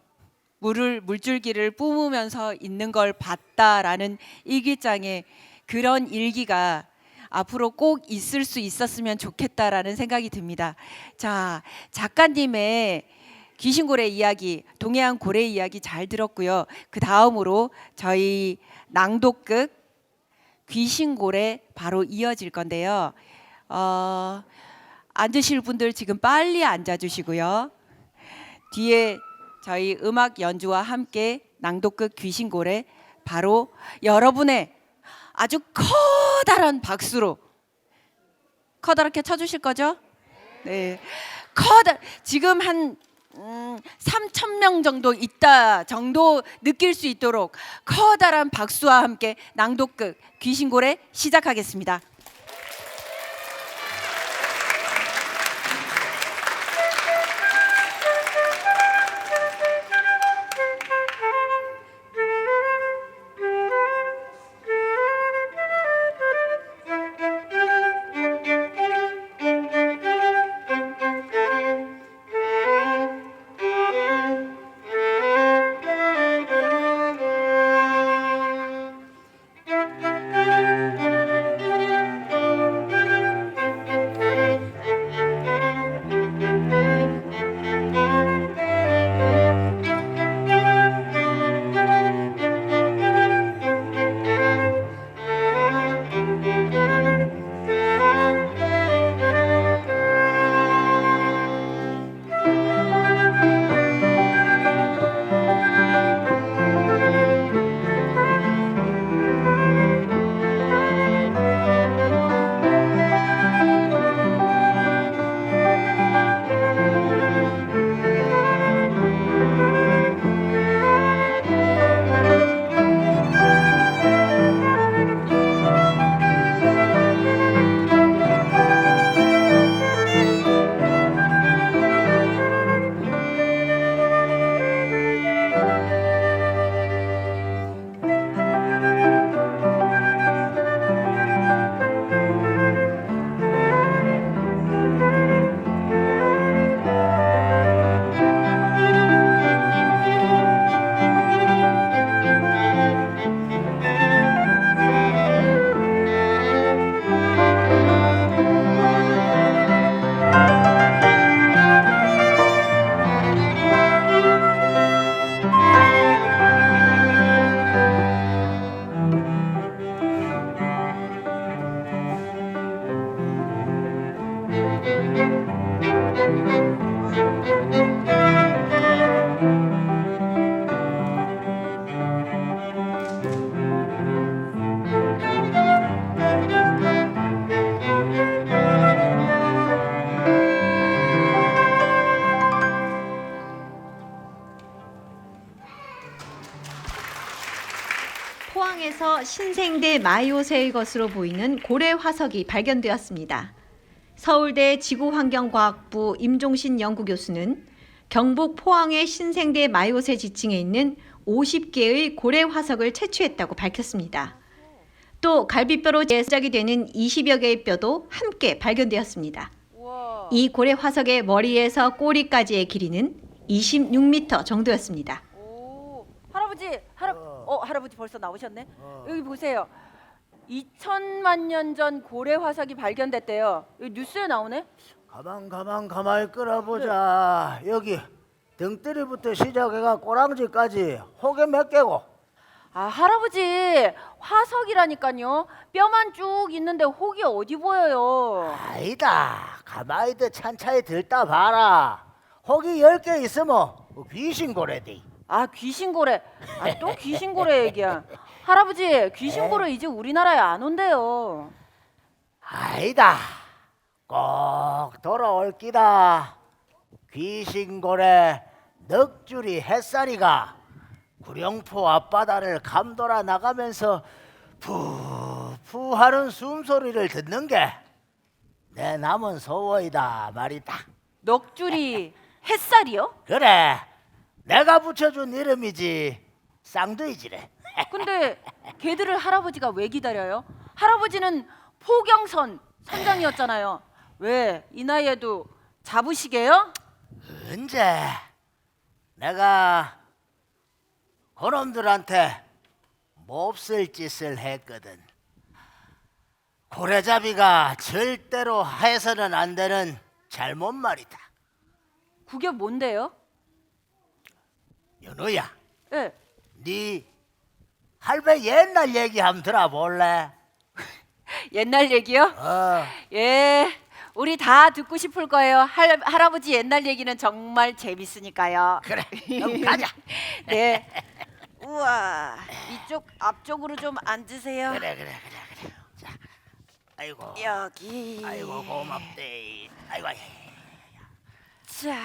물줄기를 뿜으면서 있는 걸 봤다라는 일기장에, 그런 일기가 앞으로 꼭 있을 수 있었으면 좋겠다라는 생각이 듭니다. 자, 작가님의 귀신고래 이야기, 동해안 고래 이야기 잘 들었고요. 그 다음으로 저희 낭독극 귀신고래 바로 이어질 건데요. 앉으실 분들 지금 빨리 앉아주시고요. 뒤에 저희 음악 연주와 함께 낭독극 귀신고래 바로 여러분의 아주 커다란 박수로 커다랗게 쳐주실 거죠? 네, 지금 한 3,000명 정도 있다 정도 느낄 수 있도록 커다란 박수와 함께 낭독극 귀신고래 시작하겠습니다. 신생대 마이오새의 것으로 보이는 고래 화석이 발견되었습니다. 서울대 지구환경과학부 임종신 연구교수는 경북 포항의 신생대 마이오새 지층에 있는 50개의 고래 화석을 채취했다고 밝혔습니다. 또 갈비뼈로 제작이 되는 20여 개의 뼈도 함께 발견되었습니다. 우와. 이 고래 화석의 머리에서 꼬리까지의 길이는 26m 정도였습니다. 오, 할아버지, 할아버지 벌써 나오셨네. 여기 보세요. 2천만 년 전 고래 화석이 발견됐대요. 여기 뉴스에 나오네. 가만히 끌어보자. 여기 등뜨리부터 시작해가 꼬랑지까지 혹에 몇 개고. 아, 할아버지, 화석이라니까요. 뼈만 쭉 있는데 혹이 어디 보여요? 아니다. 가만히들 찬차히 들다 봐라. 혹이 10개 있으면 귀신고래디. 아, 귀신고래. 아, 또 귀신고래 얘기야. 할아버지, 귀신고래 이제 우리나라에 안 온대요. 아니다. 꼭 돌아올 기다. 귀신고래 넋줄이 햇살이가 구룡포 앞바다를 감돌아 나가면서 푸푸 하는 숨소리를 듣는 게 내 남은 소원이다 말이다. 넋줄이 햇살이요? 그래, 내가 붙여준 이름이지. 쌍둥이지래. 근데 걔들을 할아버지가 왜 기다려요? 할아버지는 포경선 선장이었잖아요. 왜 이 나이에도 잡으시게요? 언제 내가 그놈들한테 몹쓸 짓을 했거든. 고래잡이가 절대로 해서는 안 되는 잘못 말이다. 그게 뭔데요? 연우야, 예. 네 할배 옛날 얘기 한번 들어볼래? 옛날 얘기요? 예. 우리 다 듣고 싶을 거예요. 할아버지 옛날 얘기는 정말 재밌으니까요. 그래, 그럼 가자. 네. 우와. 이쪽 앞쪽으로 좀 앉으세요. 그래. 자, 아이고, 여기. 아이고 고맙대. 아이고. 자.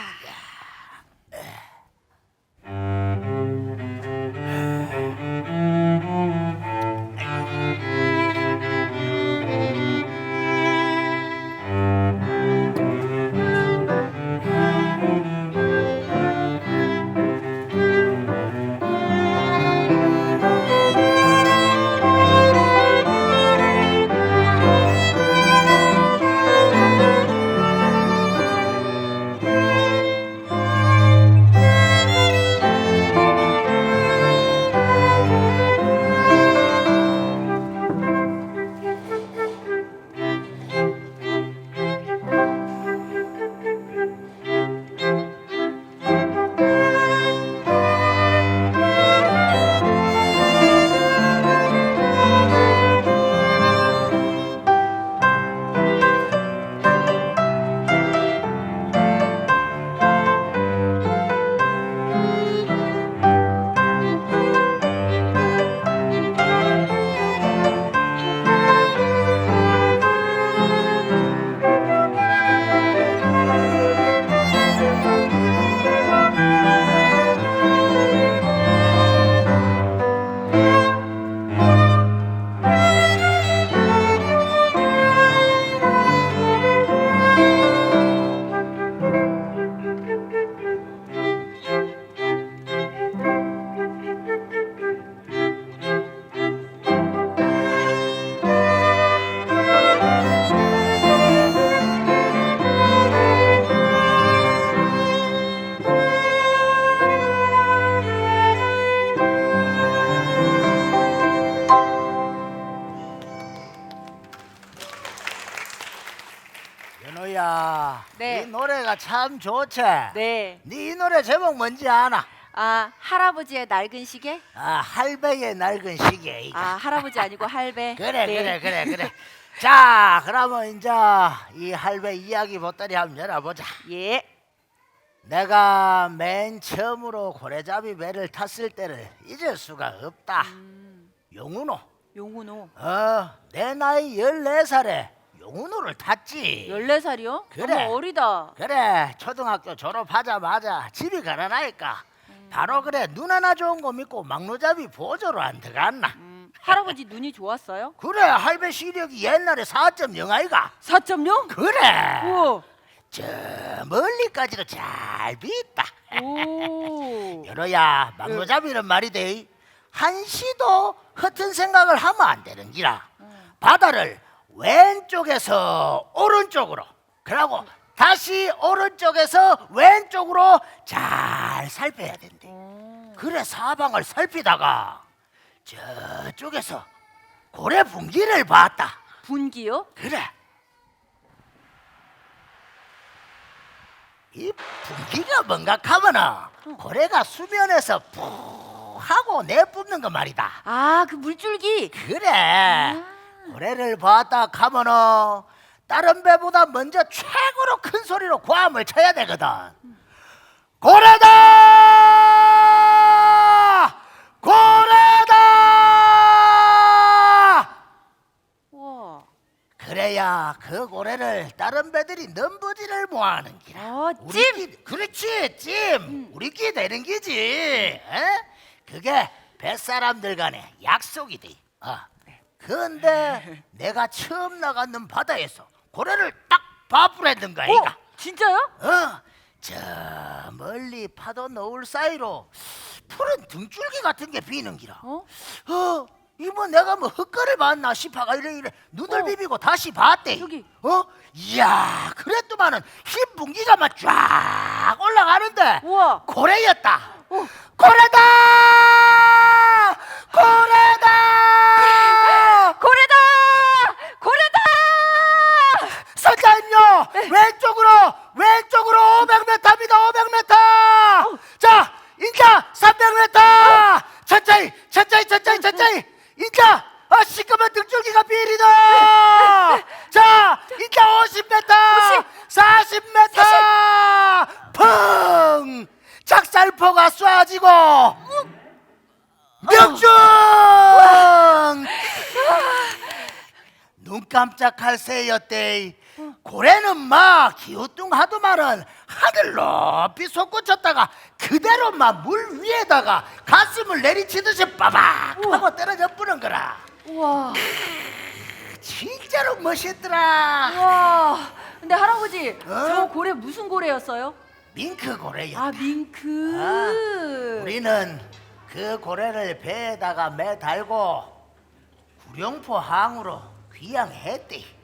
연우야, 네. 이 노래가 참 좋지. 네. 네 이 노래 제목 뭔지 아나? 아, 할아버지의 낡은 시계? 할배의 낡은 시계. 이거. 아, 할아버지 아니고 할배. 그래, 네. 그래. 자, 그러면 이제 이 할배 이야기 보따리 한번 열어보자. 예. 내가 맨 처음으로 고래잡이 배를 탔을 때를 잊을 수가 없다. 용운호. 용훈호. 내 나이 14살에 용운호를 탔지. 14살이요? 그래. 너무 어리다. 그래, 초등학교 졸업하자마자 집이 가난하니까 바로 그래 눈 하나 좋은 거 믿고 막루잡이 보조로 안 들어갔나. 할아버지 눈이 좋았어요? 그래, 할배 시력이 옛날에 4.0 아이가. 4.0? 그래. 우와. 저 멀리까지도 잘 비있다. 오. 여러야, 막노잡이는 말이대. 한시도 허튼 생각을 하면 안 되는 기라. 바다를 왼쪽에서 오른쪽으로, 그러고 다시 오른쪽에서 왼쪽으로 잘 살펴야 된대. 그래, 사방을 살피다가 저쪽에서 고래 분기를 봤다. 분기요? 그래, 이 분기가 뭔가 하면은 고래가 수면에서 푹 하고 내뿜는 거 말이다. 아, 그 물줄기. 그래, 고래를 봤다 하면은 다른 배보다 먼저 최고로 큰 소리로 고함을 쳐야 되거든. 고래다! 고래다! 우와. 그래야 그 고래를 다른 배들이 넘보지를 못하는 기라. 찜! 그렇지, 찜. 우리끼리 되는 기지. 에? 그게 뱃사람들 간의 약속이 돼. 근데 내가 처음 나갔는 바다에서 고래를 딱 봐부랬는 거야. 이가. 진짜요? 저 멀리 파도 너울 사이로 푸른 등줄기 같은 게 비는 기라. 이뭐 내가 뭐 헛거를 봤나 싶어가 이래 눈을 비비고 다시 봤대. 여기. 이야, 그랬더만은 흰 분기가 막 쫙 올라가는데 우와. 고래였다. 고래다! 고래다! 고래다! 고래다! 선장님요, 왼쪽으로 500m입니다. 500m. 자, 인자 300m. 천천히. 인자, 시커먼 등줄기가 비리다. 자, 인자 50m. 40m. 펑. 작살포가 쏴지고 명중. 눈 깜짝할 새였대. 고래는 막 기우뚱하더만은 하늘 높이 솟구쳤다가 그대로 막 물 위에다가 가슴을 내리치듯이 빠박 하고 떨어져 뿌는 거라. 우와. 진짜로 멋있더라. 우와. 근데 할아버지, 저 고래 무슨 고래였어요? 밍크 고래야. 아, 밍크. 우리는 그 고래를 배에다가 매달고 구룡포 항으로 귀향했대.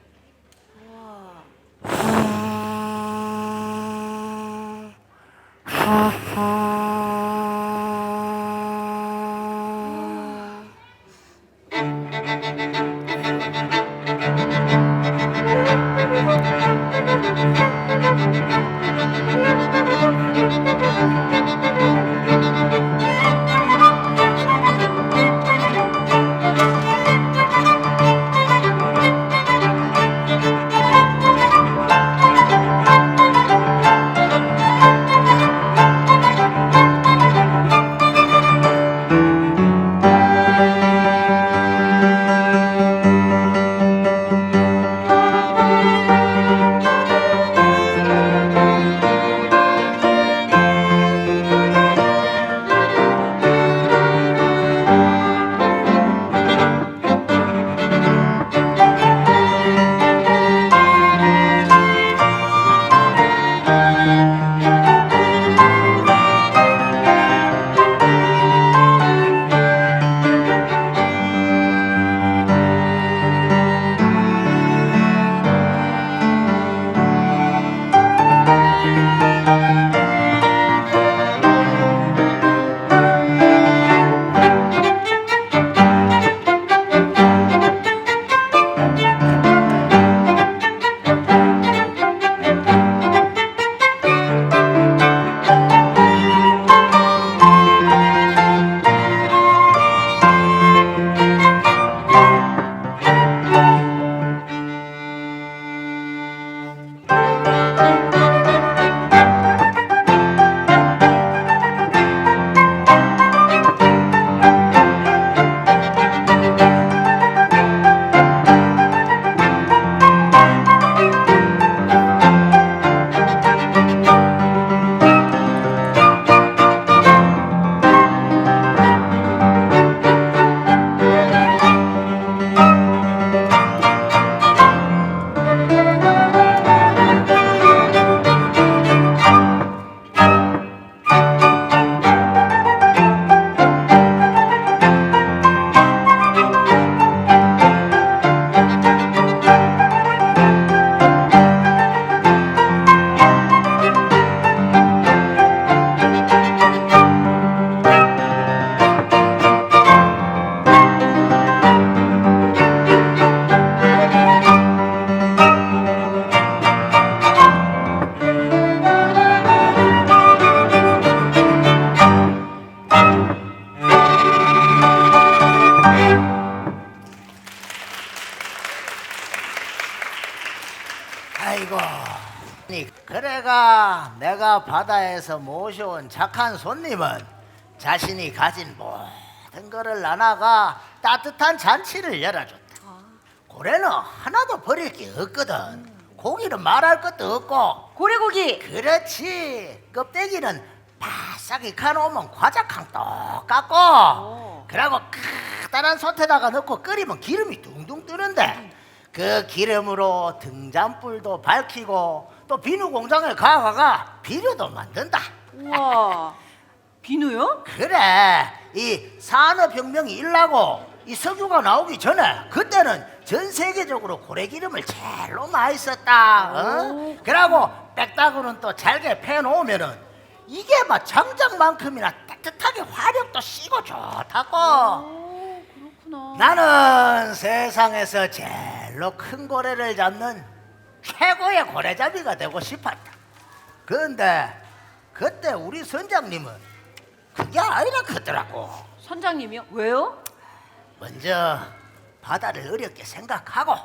아이고. 그래가 내가 바다에서 모셔온 착한 손님은 자신이 가진 모든 거를 나눠가 따뜻한 잔치를 열어줬다. 고래는 하나도 버릴 게 없거든. 고기는 말할 것도 없고. 고래고기. 그렇지. 껍데기는 바싹 익혀놓으면 과자캉 똑같고. 그리고 커다란 솥에다가 넣고 끓이면 기름이 둥둥 뜨는데 그 기름으로 등잔불도 밝히고 또 비누 공장에 가가 비누도 만든다. 우와. 비누요? 그래. 이 산업혁명이 일나고 이 석유가 나오기 전에 그때는 전 세계적으로 고래기름을 제일로 많이 썼다. 그러고 빽따구는 또 잘게 패놓으면은 이게 막 장작만큼이나 따뜻하게 화력도 씌고 좋다고. 그렇구나. 나는 세상에서 제일로 큰 고래를 잡는 최고의 고래잡이가 되고 싶었다. 그런데 그때 우리 선장님은 그게 아니라 크더라고. 선장님이요? 왜요? 먼저 바다를 어렵게 생각하고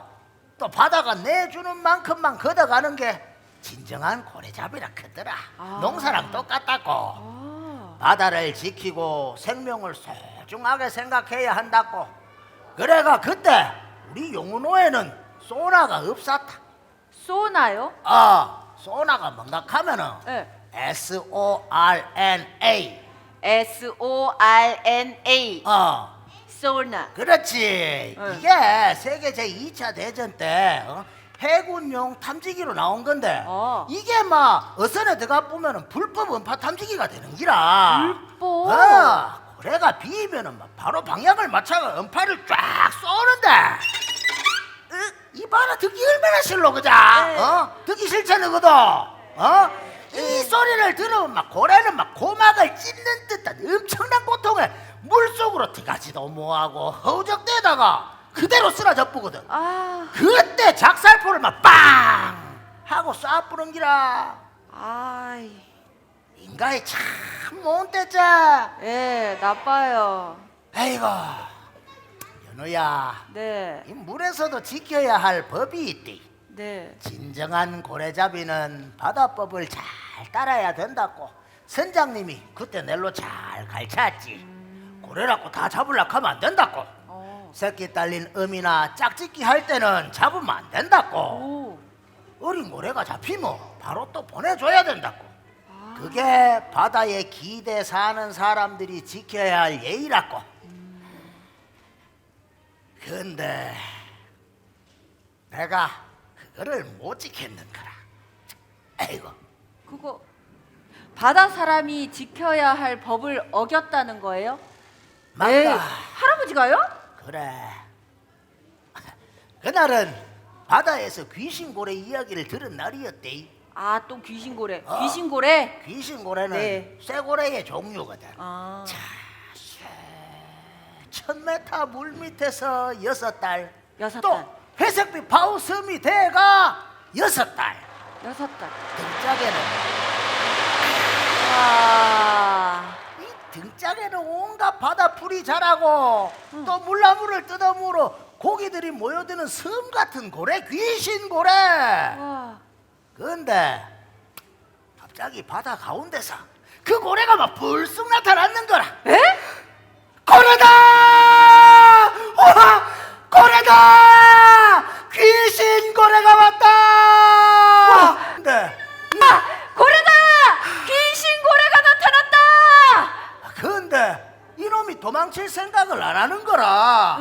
또 바다가 내주는 만큼만 걷어가는 게 진정한 고래잡이라 크더라. 농사랑 똑같다고. 바다를 지키고 생명을 소중하게 생각해야 한다고. 그래가 그때 우리 용운호에는 소나가 없었다. 소나요? 소나가 뭔가 하면은 네. SORNA. SORNA. 소나. 그렇지. 응. 이게 세계 제2차 대전 때 해군용 탐지기로 나온 건데 이게 막 어선에 들어가 보면은 불법 음파 탐지기가 되는 기라. 불법? 고래가 비면은 막 바로 방향을 맞춰가 음파를 쫙 쏘는데 이봐라 듣기 얼마나 싫어 그자. 네. 듣기 싫잖아 그도. 이 소리를 들으면 막 고래는 막 고막을 찢는 듯한 엄청난 고통에 물속으로 들어가지도 뭐하고 허우적대다가 그대로 쓰러져 보거든. 그때 작살포를 막 빵 하고 쏴부른 기라. 아이. 인간이 참 못 됐자. 예, 나빠요. 아이고 연우야. 네. 이 물에서도 지켜야 할 법이 있디. 네. 진정한 고래잡이는 바다법을 잘 따라야 된다고 선장님이 그때 낼로 잘 가르쳤지. 고래라고 다 잡으려고 하면 안 된다고. 새끼 딸린 어미나 짝짓기 할 때는 잡으면 안 된다고. 어린 고래가 잡히면 바로 또 보내줘야 된다고. 그게 바다에 기대 사는 사람들이 지켜야 할 예의라고. 근데 내가 그거를 못 지켰는 거라. 아이고. 그거 바다 사람이 지켜야 할 법을 어겼다는 거예요? 에이, 맞다. 할아버지가요? 그래. 그날은 바다에서 귀신고래 이야기를 들은 날이었대. 또 귀신고래. 귀신고래? 귀신고래는 네. 쇠고래의 종류거든. 1000m 물 밑에서 6달. 여섯 또 달. 회색빛 바우섬이 돼가 6달. 6달. 등짝에는 이 등짝에는 온갖 바다풀이 자라고 또 물나무를 뜯어물어 고기들이 모여드는 섬 같은 고래, 귀신고래. 그런데 갑자기 바다 가운데서 그 고래가 막 불쑥 나타났는 거라. 에? 고래다! 와! 고래다! 귀신 고래가 왔다! 근데 고래다! 귀신고래가 나타났다! 근데 이놈이 도망칠 생각을 안 하는 거라.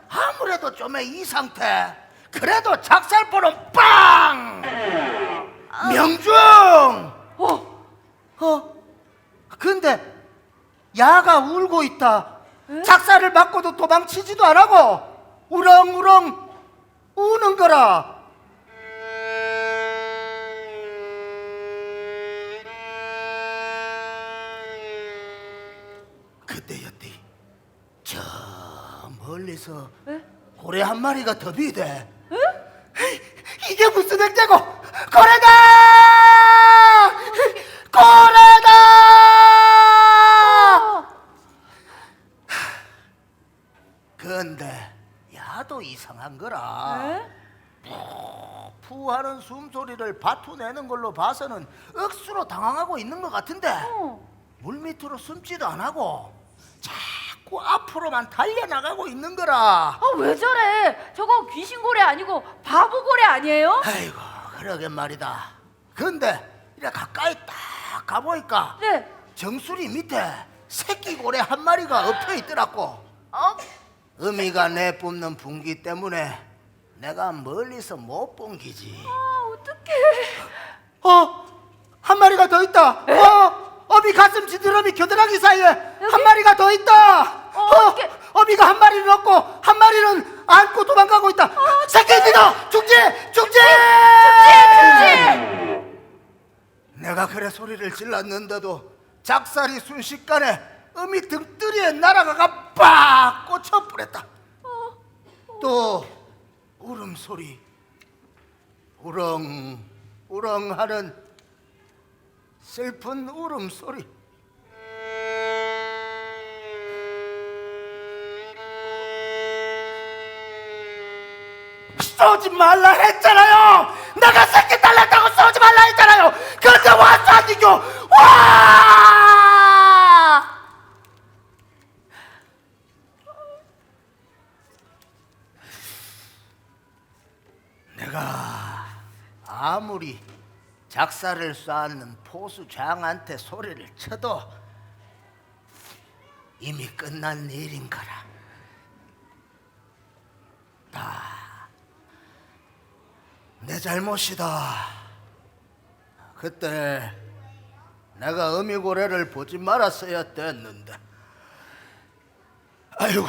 아무래도 좀 이 상태. 그래도 작살포는 빵! 명중! 근데 야가 울고 있다. 작살을 맞고도 도망치지도 안 하고 우렁우렁 우는 거라. 그때였디. 저 멀리서 고래 한 마리가 더 비대. 이게 무슨 액자고? 고래다! 고래다! 근데 야도 이상한 거라. 푸하는 숨소리를 바투내는 걸로 봐서는 억수로 당황하고 있는 것 같은데 물 밑으로 숨지도 안 하고 자꾸 앞으로만 달려나가고 있는 거라. 아, 왜 저래? 저거 귀신고래 아니고 바보고래 아니에요? 아이고 그러게 말이다. 근데 이래 가까이 딱 가보니까 네. 정수리 밑에 새끼 고래 한 마리가 엎혀 있더라고. 어? 어미가 내뿜는 분기 때문에 내가 멀리서 못 본 기지. 어떡해. 한 마리가 더 있다. 어미 가슴 지느러미 겨드랑이 사이에 한 마리가 더 있다. 어떡해. 어미가 한 마리를 얻고 한 마리는 안고 도망가고 있다. 새끼들아, 중지, 중지! 내가 그래 소리를 질렀는데도 작살이 순식간에 어미 등뜨리에 날아가가 빡 꽂혀버렸다. 또 울음소리, 우렁 우렁하는 슬픈 울음소리. 쏘지 말라 했잖아요. 내가 새끼 달랬다고 쏘지 말라 했잖아요. 근데 와서 안 이겨. 와! 내가 아무리 작사를 쌓는 포수장한테 소리를 쳐도 이미 끝난 일인 거라. 다 내 잘못이다. 그때 내가 어미고래를 보지 말았어야 됐는데. 아이고.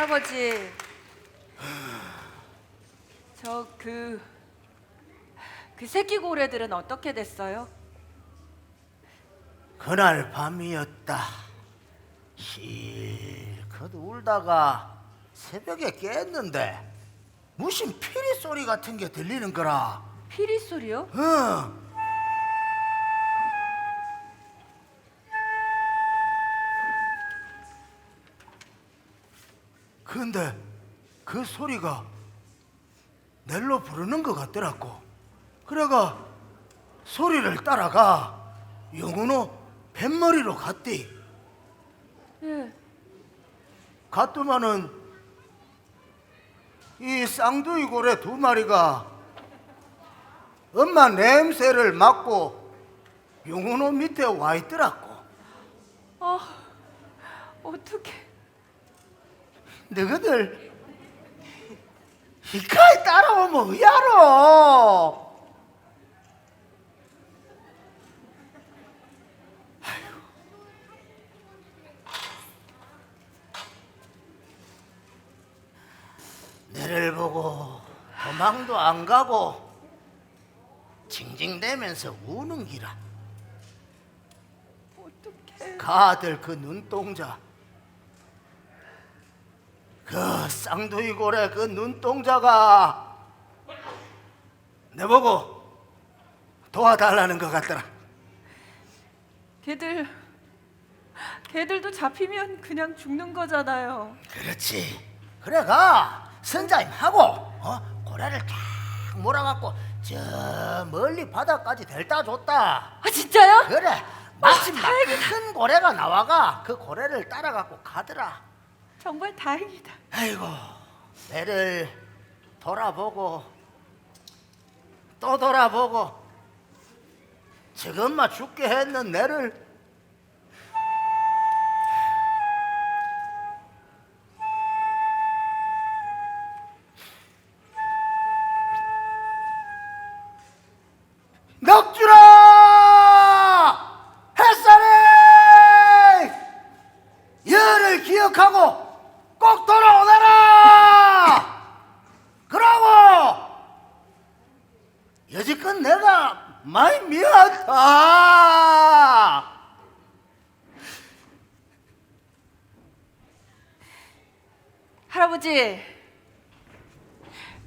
할아버지, 저 그 새끼 고래들은 어떻게 됐어요? 그날 밤이었다. 실컷 울다가 새벽에 깼는데 무슨 피리 소리 같은 게 들리는 거라. 피리 소리요? 응. 근데 그 소리가 넬로 부르는 것 같더라고. 그래가 소리를 따라가 영훈호 뱃머리로 갔디. 예. 갔더만은 이 쌍둥이 고래 2마리가 엄마 냄새를 맡고 영훈호 밑에 와 있더라고. 어떻게? 너희들 이까지 따라오면 의아로. 너를 보고 도망도 안 가고 징징대면서 우는 기라. 어떻게? 가들 그 눈동자, 그 쌍둥이 고래 그 눈동자가 내 보고 도와달라는 것 같더라. 걔들도 잡히면 그냥 죽는 거잖아요. 그렇지. 그래가 선자님하고 고래를 탁 몰아갖고 저 멀리 바다까지 데려다 줬다. 아 진짜요? 그래. 마침 막 큰 고래가 나와가 그 고래를 따라갖고 가더라. 정말 다행이다. 아이고, 배를 돌아보고 또 돌아보고 지금만 죽게 했는 내를 넉주라! 햇살이! 열을 기억하고 꼭 돌아오너라! 그러고 여지껏 내가 많이 미웠다. 할아버지,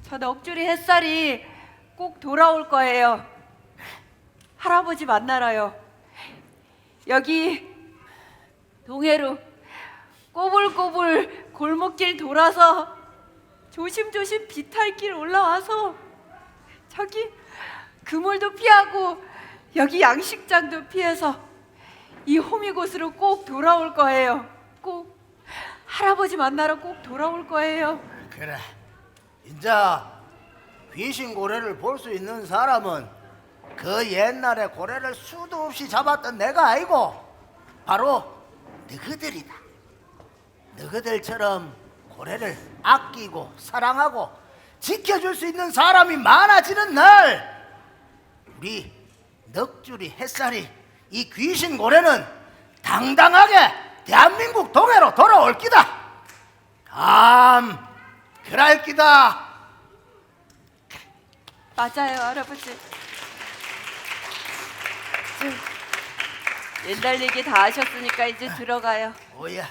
저 넋주리 햇살이 꼭 돌아올 거예요. 할아버지 만나러요. 여기 동해로 꼬불꼬불 골목길 돌아서 조심조심 비탈길 올라와서 저기 그물도 피하고 여기 양식장도 피해서 이 호미곶으로 꼭 돌아올 거예요. 꼭 할아버지 만나러 꼭 돌아올 거예요. 그래. 이제 귀신 고래를 볼 수 있는 사람은 그 옛날에 고래를 수도 없이 잡았던 내가 아니고 바로 너희들이다. 너희들처럼 고래를 아끼고 사랑하고 지켜줄 수 있는 사람이 많아지는 날 우리 넋주리 햇살이 이 귀신 고래는 당당하게 대한민국 동해로 돌아올 기다. 그럴 기다. 맞아요, 할아버지. 옛날 얘기 다 하셨으니까 이제 들어가요. 오야.